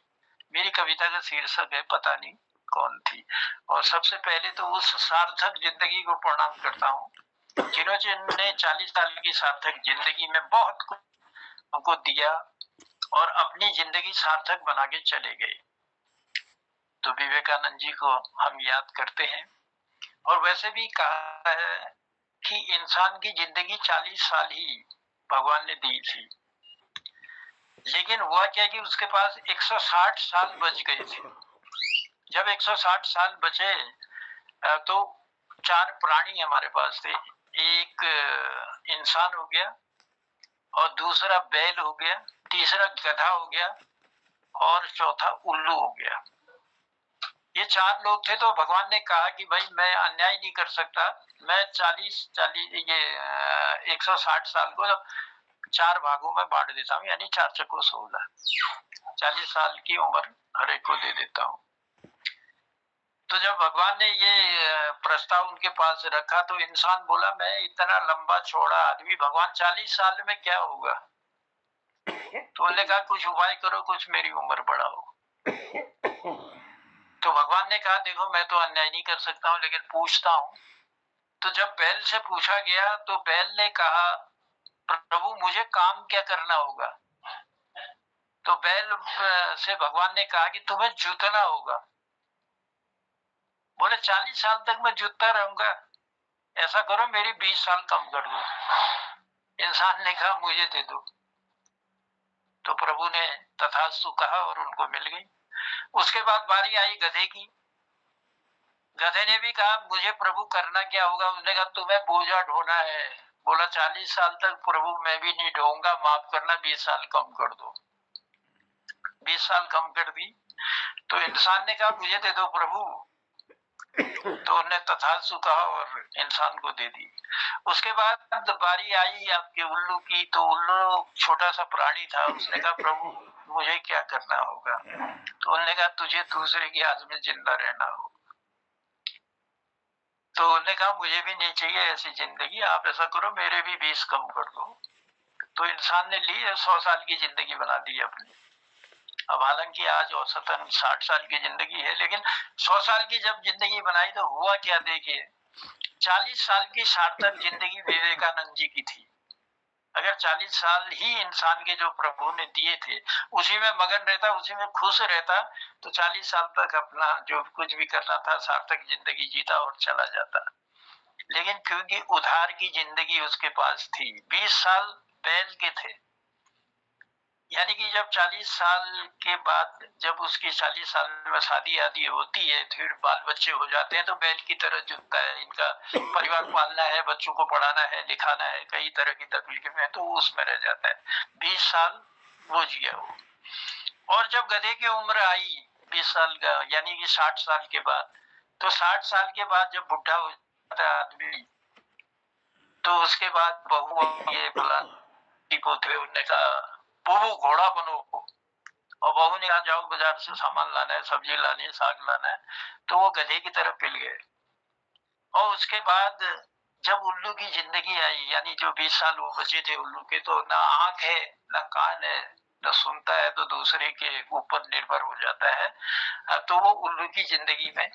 मेरी कविता का शीर्षक है पता नहीं कौन थी। और सबसे पहले तो उस सार्थक जिंदगी को प्रणाम करता हूँ जिन्होंने 40 साल की सार्थक जिंदगी में बहुत कुछ हमको दिया और अपनी जिंदगी सार्थक बना के चले गए। तो विवेकानंद जी को हम याद करते हैं। और वैसे भी कहा है कि इंसान की जिंदगी 40 साल ही भगवान ने दी थी, लेकिन हुआ क्या कि उसके पास 160 साल बच गए थे। जब 160 साल बचे तो 4 प्राणी हमारे पास थे, एक इंसान हो गया और दूसरा बैल हो गया, तीसरा गधा हो गया और चौथा उल्लू हो गया। ये 4 लोग थे। तो भगवान ने कहा कि भाई मैं अन्याय नहीं कर सकता, मैं 160 साल को 4 भागों में बांट देता हूँ, यानी 4 चक्कों 16, 40 साल की उम्र हर एक को दे देता हूँ। तो जब भगवान ने ये प्रस्ताव उनके पास रखा तो इंसान बोला मैं इतना लंबा चौड़ा आदमी, भगवान 40 साल में क्या होगा। तो उन्होंने कहा कुछ उपाय करो, कुछ मेरी उम्र बढ़ाओ। तो भगवान ने कहा देखो मैं तो अन्याय नहीं कर सकता हूँ, लेकिन पूछता हूँ। तो जब बैल से पूछा गया तो बैल ने कहा प्रभु मुझे काम क्या करना होगा। तो बैल से भगवान ने कहा कि तुम्हें जूतना होगा। बोले 40 साल तक मैं जूतता रहूंगा, ऐसा करो मेरी 20 साल कम कर दो। इंसान ने कहा मुझे दे दो। तो प्रभु ने तथास्तु कहा और उनको मिल गई। उसके बाद बारी आई गधे की। गधे ने भी कहा मुझे प्रभु करना क्या होगा। उसने कहा तुम्हें बोझा ढोना है। बोला 40 साल तक प्रभु मैं भी नहीं ढोऊंगा, माफ करना 20 साल कम कर दो। 20 साल कम कर दी। तो इंसान ने कहा मुझे दे दो प्रभु। तो उन्हें तथास्तु कहा और इंसान को दे दी। उसके बाद बारी आई आपके उल्लू की। तो उल्लू छोटा सा प्राणी था। उसने कहा प्रभु मुझे क्या करना होगा। तो उन्होंने कहा तुझे दूसरे की याद में जिंदा रहना हो। तो उन्होंने कहा मुझे भी नहीं चाहिए ऐसी जिंदगी, आप ऐसा करो मेरे भी 20 कम कर दो। तो इंसान ने ली 100 साल की जिंदगी बना दी अपनी। अब हालांकि आज औसतन 60 साल की जिंदगी है, लेकिन 100 साल की जब जिंदगी बनाई तो हुआ क्या देखिए। 40 साल की सार्थक जिंदगी विवेकानंद जी की थी। अगर 40 साल ही इंसान के जो प्रभु ने दिए थे उसी में मगन रहता, उसी में खुश रहता, तो 40 साल तक अपना जो कुछ भी करना था सार्थक जिंदगी जीता और चला जाता। लेकिन क्योंकि उधार की जिंदगी उसके पास थी, 20 साल बैल के थे, यानी कि जब 40 साल के बाद जब उसकी 40 साल में शादी आदि होती है, फिर बाल बच्चे हो जाते हैं, तो बैल की तरह जुटता है। इनका परिवार पालना है, बच्चों को पढ़ाना है, लिखाना है, कई तरह की तकलीफें हैं, तो उसमें रह जाता है। 20 साल वो जिया वो। और जब गधे की उम्र आई 20 साल का, यानी कि 60 साल के बाद, तो 60 साल के बाद जब बुढ़ा हो जाता है आदमी, तो उसके बाद बहू ये बोला पोते, उन्होंने कहा बुबू घोड़ा बनो। और बहू ने कहा जाओ बाजार से सामान लाना है, सब्जी लानी है, साग लाना है, तो वो गधे की तरह पिल गए। और उसके बाद जब उल्लू की जिंदगी आई, यानी जो 20 साल वो बचे थे उल्लू के, तो ना आंख है ना कान है न सुनता है, तो दूसरे के ऊपर निर्भर हो जाता है। तो वो उल्लू की जिंदगी में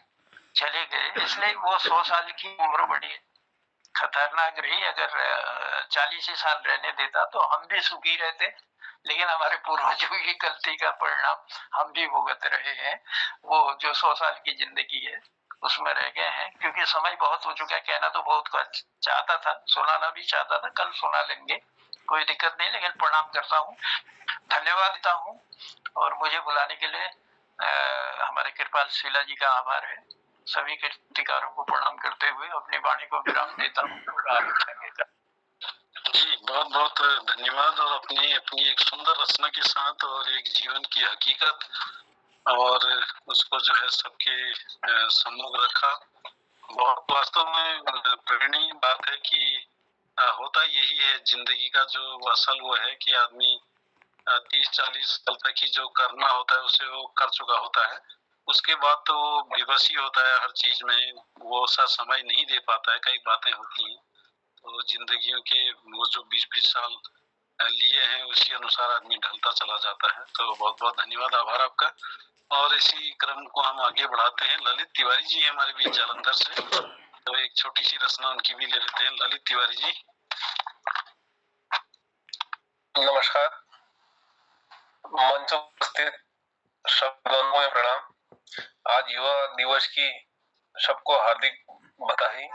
चले गए। इसलिए वो 100 साल की उम्र बड़ी खतरनाक रही। अगर 40 साल रहने देता तो हम भी सुखी रहते, लेकिन हमारे पूर्वजों की गलती का परिणाम हम भी भुगत रहे हैं। वो जो 100 साल की जिंदगी है उसमें रह गए हैं, क्योंकि समय बहुत हो चुका है। कहना तो बहुत कुछ चाहता था, सुनाना भी चाहता था, कल सुना लेंगे, कोई दिक्कत नहीं। लेकिन प्रणाम करता हूँ, धन्यवाद देता हूँ, और मुझे बुलाने के लिए हमारे कृपाल शीला जी का आभार है। सभी कीर्तिकारों को प्रणाम करते हुए अपनी वाणी को विराम देता हूँ। जी बहुत बहुत धन्यवाद। और अपनी अपनी एक सुंदर रचना के साथ और एक जीवन की हकीकत और उसको जो है सबके सम्मुख रखा। बहुत वास्तव में प्रेरणीय बात है कि होता यही है जिंदगी का जो असल वो है कि आदमी 30-40 साल तक ही जो करना होता है उसे वो कर चुका होता है। उसके बाद तो वो विवश ही होता है हर चीज में, वो सा समय नहीं दे पाता है। कई बातें होती हैं, तो जिंदगियों के वो जो 20-20 साल लिए हैं उसी अनुसार आदमी ढलता चला जाता है। तो बहुत बहुत धन्यवाद, आभार आपका। और इसी क्रम को हम आगे बढ़ाते हैं। ललित तिवारी जी हमारे बीच जालंधर से, तो एक छोटी सी रचना उनकी भी ले लेते हैं। ललित तिवारी जी। नमस्कार, मंच उपस्थित शब्दों में प्रणाम। आज युवा दिवस की सबको हार्दिक बधाई।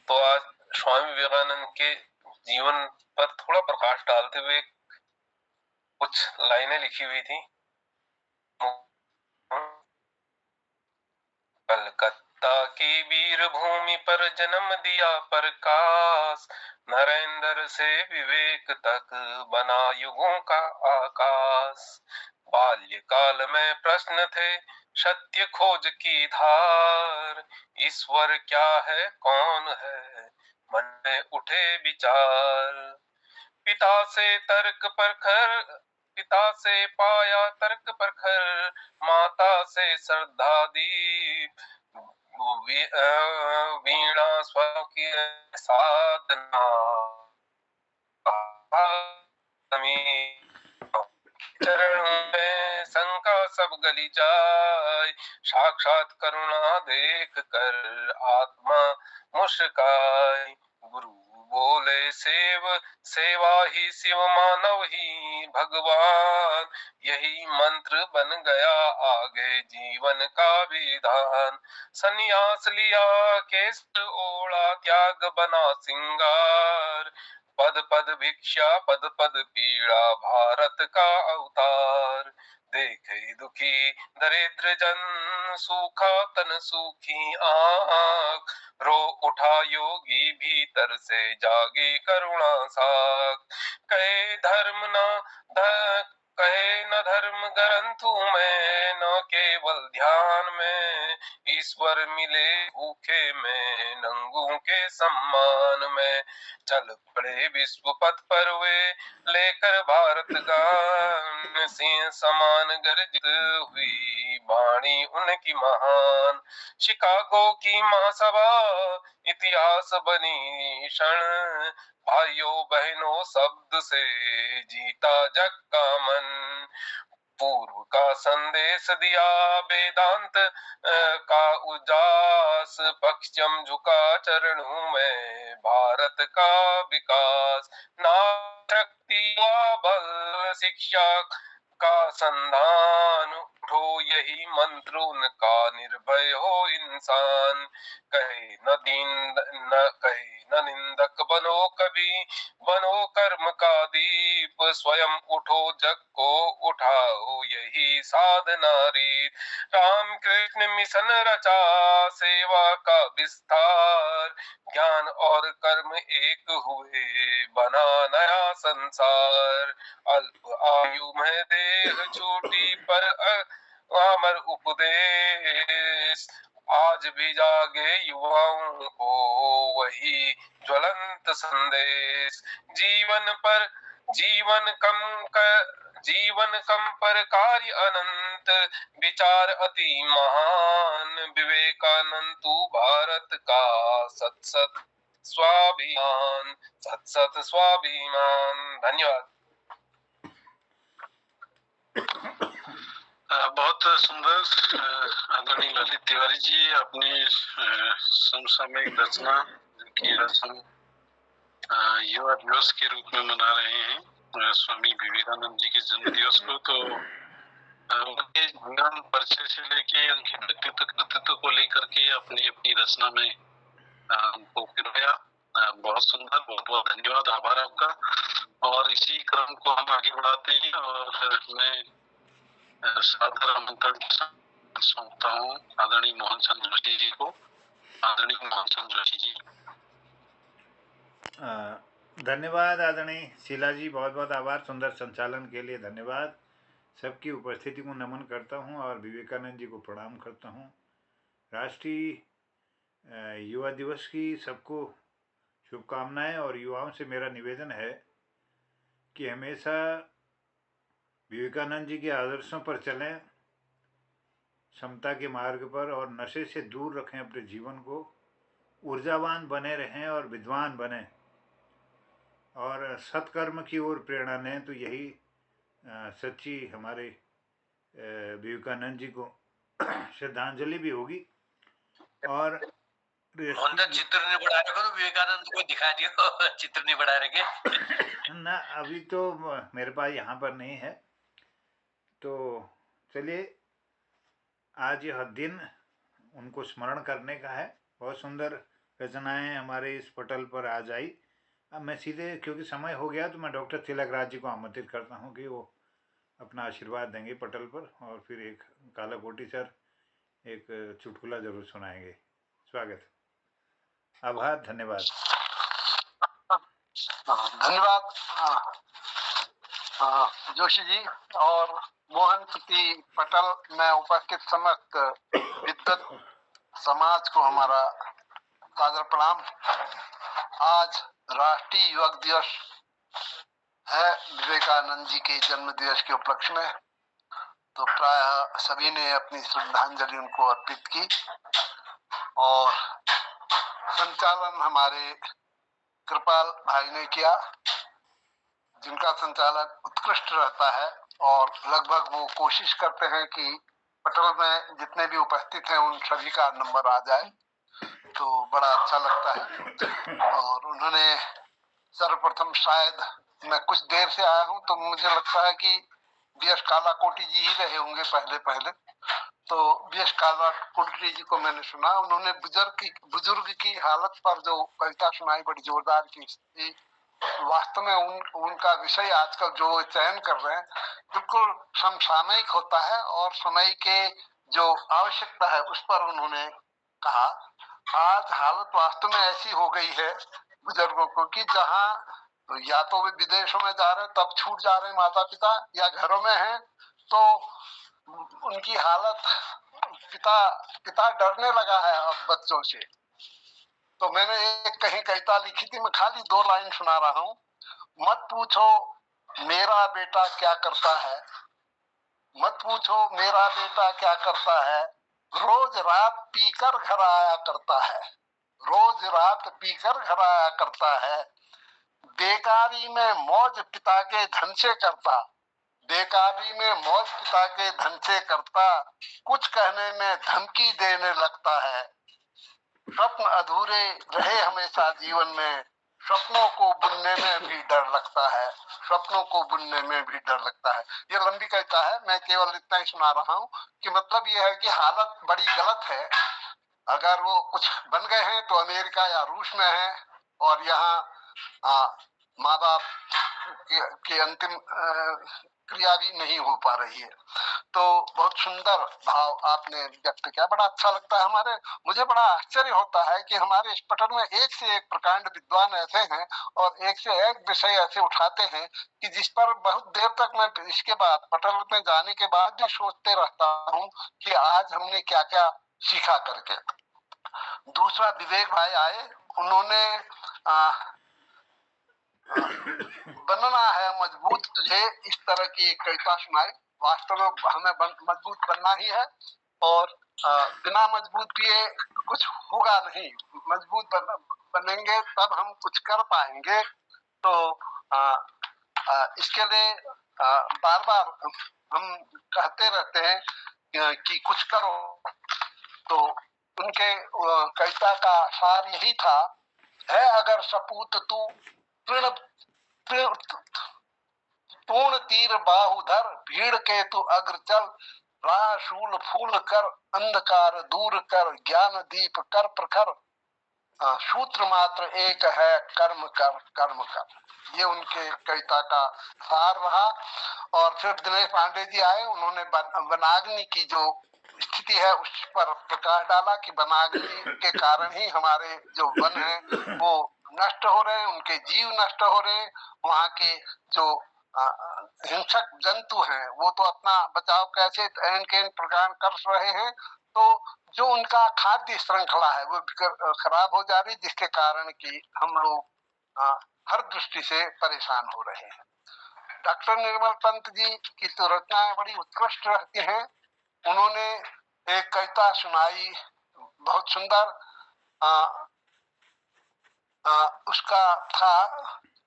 तो आज स्वामी विवेकानंद के जीवन पर थोड़ा प्रकाश डालते हुए कुछ लाइनें लिखी हुई थी। कलकत्ता की वीर भूमि पर जन्म दिया प्रकाश, नरेंद्र से विवेक तक बना युगों का आकाश। बाल्यकाल में प्रश्न थे सत्य खोज की धार, ईश्वर क्या है कौन है मन में उठे विचार। पिता से तर्क प्रखर, पिता से पाया तर्क प्रखर, माता से श्रद्धा दीप, वीणा स्वर की साधना। चरणों में शंका सब गली जाए, साक्षात करुणा देख कर आत्मा मुस्काए। गुरु बोले सेवा ही शिव, मानव ही भगवान, यही मंत्र बन गया आगे जीवन का विधान। सन्यास लिया केस ओढ़ा त्याग बना सिंगार, पद पद भिक्षा पद पद पीड़ा भारत का अवतार। देखे दुखी दरिद्र जन सूखा तन सूखी आंख, रो उठा योगी भीतर से जागी करुणा साख। कहे न धर्म ग्रंथों में, न केवल ध्यान में, ईश्वर मिले भूखे में नंगों के सम्मान में। चल पड़े विश्व पथ पर वे लेकर भारत गान, सिंह समान गर्जित हुई वाणी उनकी महान। शिकागो की महासभा इतिहास बनी क्षण, भाइयों बहनों शब्द से जीता जग का मन। पूर्व का संदेश दिया वेदांत का उजास, पश्चिम झुका चरणों में भारत का विकास। नाशक्ति व बल शिक्षा का संधान, उठो यही मंत्र उनका निर्भय हो इंसान। कहे न निंदक बनो कभी, बनो कर्म का दीप, स्वयं उठो जग को उठाओ यही साधना रीत। राम कृष्ण मिशन रचा सेवा का विस्तार, ज्ञान और कर्म एक हुए बना नया संसार। अल्प आयु में देह छोटी पर अमर उपदेश, आज भी जागे युवाओं को वही ज्वलंत संदेश। जीवन जीवन कम पर कार्य अनंत, विचार अति महान, विवेकानंद तू भारत का सत सत स्वाभिमान, सत सत स्वाभिमान। धन्यवाद। बहुत सुंदर आदरणीय ललित तिवारी जी अपनी समसामयिक रचना की रचना युवा दिवस के रूप में मना रहे हैं स्वामी विवेकानंद जी के जन्म दिवस को। तो उनके जीवन परिचय से लेके उनके व्यक्तित्व कृतित्व को लेकर के अपनी अपनी रचना में उनको पिरोया। बहुत सुंदर, बहुत बहुत धन्यवाद, आभार आपका। और इसी क्रम को हम आगे बढ़ाते हैं और मैं सादर आमंत्रण सौंपता हूँ आदरणीय मोहन चंद्र जोशी जी को। आदरणीय मोहन चंद्र जोशी जी। धन्यवाद आदरणीय शीला जी, बहुत बहुत आभार। सुंदर संचालन के लिए धन्यवाद। सबकी उपस्थिति को नमन करता हूँ और विवेकानंद जी को प्रणाम करता हूँ। राष्ट्रीय युवा दिवस की सबको शुभकामनाएं। और युवाओं से मेरा निवेदन है कि हमेशा विवेकानंद जी के आदर्शों पर चलें, समता के मार्ग पर, और नशे से दूर रखें अपने जीवन को, ऊर्जावान बने रहें और विद्वान बने और सत्कर्म की ओर प्रेरणा लें। तो यही सच्ची हमारे विवेकानंद जी को श्रद्धांजलि भी होगी। और चित्र नहीं बढ़ा रखे तो विवेकानंद को दिखा दियो, चित्र नहीं बढ़ा रखे ना अभी तो मेरे पास यहाँ पर नहीं है। तो चलिए, आज यह दिन उनको स्मरण करने का है। बहुत सुंदर रचनाएं हमारे इस पटल पर आज आई। अब मैं सीधे, क्योंकि समय हो गया, तो मैं डॉक्टर तिलक राज जी को आमंत्रित करता हूं कि वो अपना आशीर्वाद देंगे पटल पर, और फिर एक कालाकोटी सर एक चुटकुला जरूर सुनाएंगे। स्वागत, आभार, धन्यवाद। धन्यवाद जोशी जी और मोहन प्रति पटल में उपस्थित समस्त विद्वत समाज को हमारा सादर प्रणाम। आज राष्ट्रीय युवक दिवस है विवेकानंद जी के जन्म दिवस के उपलक्ष्य में, तो प्राय सभी ने अपनी श्रद्धांजलि उनको अर्पित की। और संचालन हमारे कृपाल भाई ने किया, जिनका संचालन उत्कृष्ट रहता है और लगभग वो कोशिश करते हैं कि पटल में जितने भी उपस्थित हैं उन सभी का नंबर आ जाए, तो बड़ा अच्छा लगता है। और उन्होंने सर्वप्रथम, शायद मैं कुछ देर से आया हूं तो मुझे लगता है कि बीएस कालाकोटी जी ही रहे होंगे पहले। तो बीएस कालाकोटी जी को मैंने सुना, उन्होंने बुजुर्ग की हालत पर जो कविता सुनाई, बड़ी जोरदार की। वास्तव में उनका विषय आजकल जो चयन कर रहे हैं बिल्कुल समसामयिक होता है और समय के जो आवश्यकता है उस पर उन्होंने कहा। आज हालत वास्तव में ऐसी हो गई है बुजुर्गों को कि जहाँ या तो वे विदेशों में जा रहे हैं तब छूट जा रहे हैं माता पिता, या घरों में हैं तो उनकी हालत, पिता डरने लगा है अब बच्चों से। तो मैंने एक कहीं कविता लिखी थी, मैं खाली 2 लाइन सुना रहा हूँ। मत पूछो मेरा बेटा क्या करता है, मत पूछो मेरा बेटा क्या करता है, रोज रात पीकर घर आया करता है, रोज रात पीकर घर आया करता है, बेकारी में मौज पिता के धन से करता, बेकारी में मौज पिता के धन से करता, कुछ कहने में धमकी देने लगता है, स्वप्न अधूरे रहे हमेशा जीवन में, स्वप्नों को बुनने में भी डर लगता है, स्वप्नों को बुनने में भी डर लगता है। ये लंबी कविता है, मैं केवल इतना ही सुना रहा हूँ कि मतलब ये है कि हालत बड़ी गलत है। अगर वो कुछ बन गए हैं तो अमेरिका या रूस में है, और यहाँ माँ बाप की अंतिम क्रिया भी नहीं हो पा रही है। तो बहुत सुंदर भाव आपने व्यक्त किया, बड़ा अच्छा लगता है। मुझे बड़ा आश्चर्य होता है कि हमारे इस पटल में एक से एक प्रकांड विद्वान ऐसे हैं और एक से एक विषय ऐसे उठाते हैं कि जिस पर बहुत देर तक मैं इसके बाद पटल में जाने के बाद भी सोचते रहता हूँ कि आज हमने क्या क्या सीखा करके। दूसरा, विवेक भाई आए, उन्होंने बनना है मजबूत तुझे, इस तरह की एक कविता सुनाई। वास्तव में हमें मजबूत बनना ही है, और बिना मजबूत किए कुछ होगा नहीं। मजबूत बनेंगे तब हम कुछ कर पाएंगे। तो इसके लिए बार बार हम कहते रहते हैं कि कुछ करो। तो उनके कविता का सार यही था, है अगर सपूत तू पूर्ण तीर बाहुधर, भीड़ के तू अग्र चल, राह शूल फूल कर, अंधकार दूर कर, ज्ञान दीप कर प्रखर, सूत्र मात्र एक है, कर्म कर कर्म कर। ये उनके कविता का सार रहा। और फिर दिनेश पांडे जी आए, उन्होंने वनाग्नि की जो स्थिति है उस पर प्रकाश डाला कि वनाग्नि के कारण ही हमारे जो वन है वो नष्ट हो रहे हैं, उनके जीव नष्ट हो रहे हैं। वहाँ के जो हिंसक जंतु हैं वो तो अपना बचाव कैसे एन के प्रकार कर रहे हैं, तो जो उनका खाद्य श्रृंखला है वो खराब हो जा रही, जिसके कारण कि हम लोग हर दृष्टि से परेशान हो रहे हैं। डॉक्टर निर्मल पंत जी की तो रचनाएं बड़ी उत्कृष्ट रहती हैं। उन्होंने एक कविता सुनाई बहुत सुंदर, उसका था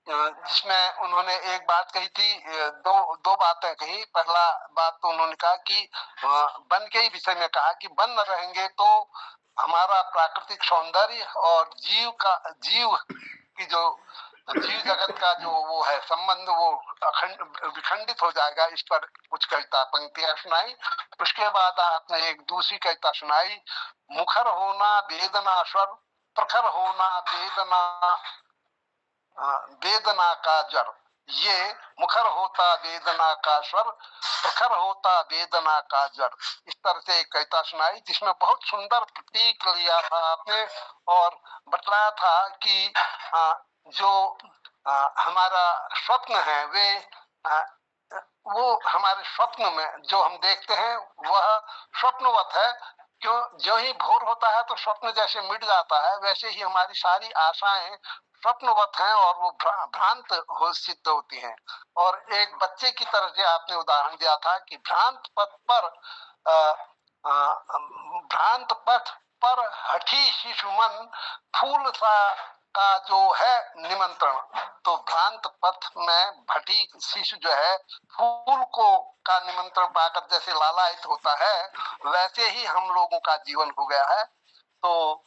जिसमें उन्होंने एक बात कही थी, दो बातें कही। पहला बात तो उन्होंने कहा कि वन के ही विषय में कहा कि वन रहेंगे तो हमारा प्राकृतिक सौंदर्य और जीव की जो जीव जगत का जो वो है संबंध वो विखंडित हो जाएगा। इस पर कुछ कविता पंक्तियां सुनाई। उसके बाद आपने एक दूसरी कविता सुनाई, मुखर होना वेदना स्वर, प्रखर होना वेदना का जड़। ये मुखर होता वेदना का स्वर, प्रखर होता वेदना का जड़। इस तरह से एक कविता सुनाई जिसमें बहुत सुंदर प्रतीक लिया था आपने और बतलाया था कि जो हमारा स्वप्न है वो हमारे स्वप्न में जो हम देखते हैं वह स्वप्नवत है। क्यों, जो ही भोर होता है तो स्वप्न जैसे मिट जाता है, वैसे ही हमारी सारी आशाएं स्वप्नवत हैं और वो भ्रांत सिद्ध होती हैं। और एक बच्चे की तरह से आपने उदाहरण दिया था कि भ्रांत पथ पर हठी शिशु मन, फूल सा का जो है निमंत्रण। तो भ्रांत पथ में भटी शिशु जो है फूल को का निमंत्रण पाकर जैसे लालायित होता है, वैसे ही हम लोगों का जीवन हो गया है। तो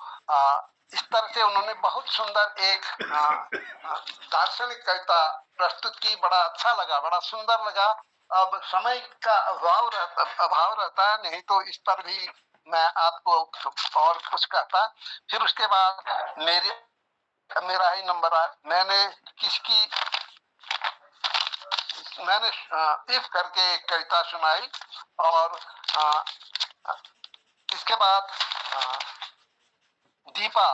इस तरह से उन्होंने बहुत सुंदर एक दार्शनिक कविता प्रस्तुत की। बड़ा अच्छा लगा, बड़ा सुंदर लगा। अब समय का अभाव रहता है, नहीं तो इस पर भी मैं आपको और कुछ कहता। फिर उसके बाद मेरा ही नंबर आया। मैंने इफ करके एक कविता सुनाई और इसके बाद दीपा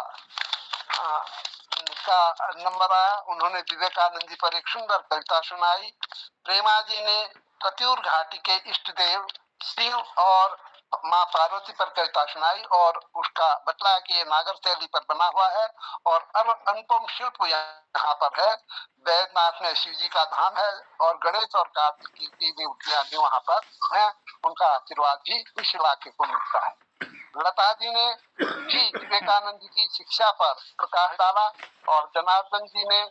का नंबर आया। उन्होंने विवेकानंद जी पर एक सुंदर कविता सुनाई। प्रेमा जी ने कत्यूर घाटी के इष्ट देव शिव और माँ पार्वती पर कविता सुनाई और उसका बतलाया कि ये नागर शैली पर बना हुआ है और अनुपम शिल्प यहाँ पर है। वैद्यनाथ में शिव जी का धाम है और गणेश और कार्तिक की मूर्तियां भी वहाँ पर हैं। उनका आशीर्वाद भी इस इलाके को मिलता है। लता जी ने भी विवेकानंद जी की शिक्षा पर प्रकाश डाला और जनार्दन जी ने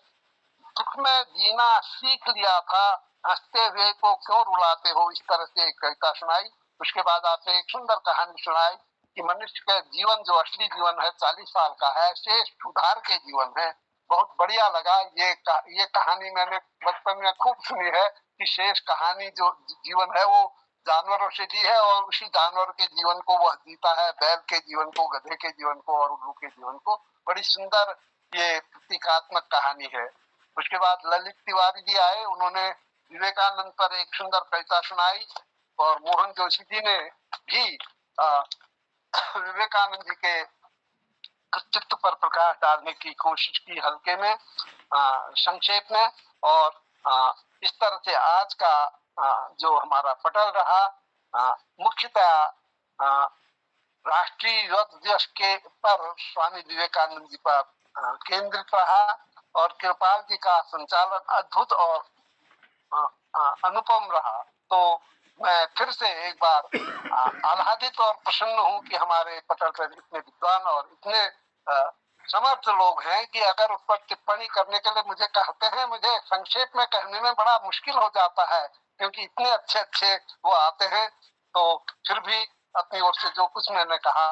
दुख में जीना सीख लिया था, हंसते हुए को क्यों रुलाते हो, इस तरह से एक कविता सुनाई। उसके बाद आपने एक सुंदर कहानी सुनाई कि मनुष्य का जीवन जो असली जीवन है 40 साल का है, शेष सुधार के जीवन है। बहुत बढ़िया लगा। ये कहानी मैंने बचपन में खूब सुनी है कि शेष कहानी जो जीवन है वो जानवरों से ली है और उसी जानवर के जीवन को वह जीता है, बैल के जीवन को, गधे के जीवन को और उल्लू के जीवन को। बड़ी सुंदर ये प्रतीकात्मक कहानी है। उसके बाद ललित तिवारी जी आए, उन्होंने विवेकानंद पर एक सुंदर कविता सुनाई और मोहन जोशी जी ने भी विवेकानंद जी के कृतित्व पर प्रकाश डालने की कोशिश की, हल्के में संक्षेप में। और इस तरह से आज का जो हमारा पटल रहा मुख्यतः राष्ट्रीय युवा दिवस के पर स्वामी विवेकानंद जी पर केंद्रित रहा और कृपाल जी का संचालन अद्भुत और अनुपम रहा। तो मैं फिर से एक बार आह्लादित और प्रसन्न हूँ कि हमारे पटल पर इतने विद्वान और इतने समर्थ लोग हैं कि अगर उस पर टिप्पणी करने के लिए मुझे कहते हैं, मुझे संक्षेप में कहने में बड़ा मुश्किल हो जाता है, क्योंकि इतने अच्छे अच्छे वो आते हैं। तो फिर भी अपनी ओर से जो कुछ मैंने कहा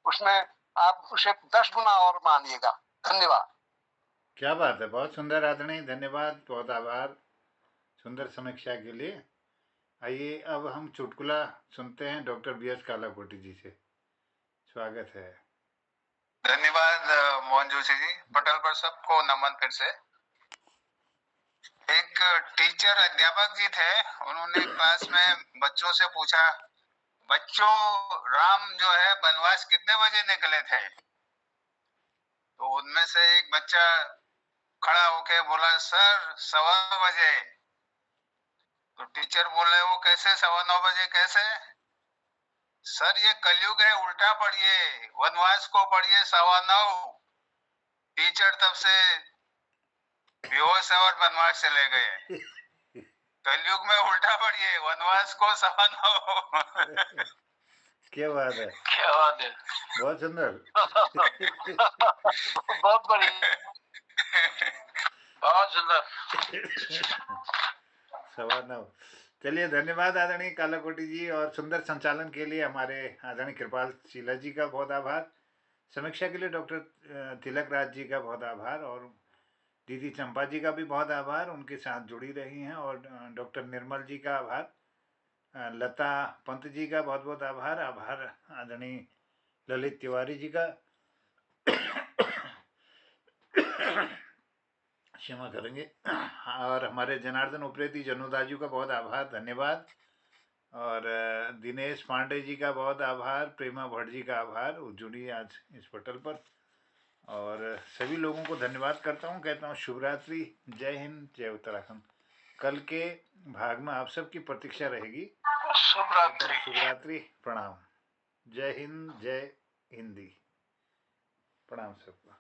उसमें आप उसे 10 गुना और मानिएगा। धन्यवाद। क्या बात है, बहुत सुंदर आदरणीय, धन्यवाद, बहुत आभार सुंदर समीक्षा के लिए। आइए अब हम चुटकुला सुनते हैं डॉक्टर BS कालाकोटी जी से। स्वागत है। धन्यवाद मोहन जोशी जी। पटल पर सबको नमन फिर से। एक टीचर अध्यापक जी थे, उन्होंने क्लास में बच्चों से पूछा, बच्चों राम जो है वनवास कितने बजे निकले थे? तो उनमें से एक बच्चा खड़ा होके बोला, सर 9:15 बजे। तो टीचर बोले, वो कैसे 9:15 बजे कैसे? सर ये कलयुग है, उल्टा पढ़िए, वनवास को पढ़िए 9:15। टीचर तब से बेहोश है और वनवास चले गए। कलयुग में उल्टा पढ़िए, वनवास को 9:15। क्या बात है, क्या बात है, बहुत सुंदर। बहुत बढ़िया, बहुत सुंदर। 9:15। चलिए, धन्यवाद आदरणीय कालाकोटी जी, और सुंदर संचालन के लिए हमारे आदरणीय कृपाल शीला जी का बहुत आभार। समीक्षा के लिए डॉक्टर तिलक राज जी का बहुत आभार, और दीदी चंपा जी का भी बहुत आभार, उनके साथ जुड़ी रही हैं, और डॉक्टर निर्मल जी का आभार, लता पंत जी का बहुत बहुत आभार, आदरणीय ललित तिवारी जी का क्षमा करेंगे, और हमारे जनार्दन उप्रेती जनुदाजू का बहुत आभार, धन्यवाद, और दिनेश पांडे जी का बहुत आभार, प्रेमा भट्ट जी का आभार, वो जुड़ी आज इस पटल पर, और सभी लोगों को धन्यवाद करता हूँ, कहता हूँ शुभ रात्रि, जय हिंद, जय उत्तराखंड। कल के भाग में आप सबकी प्रतीक्षा रहेगी। शुभ रात्रि। शुभ रात्रि, प्रणाम, जय हिंद, जय हिंदी, प्रणाम सबको।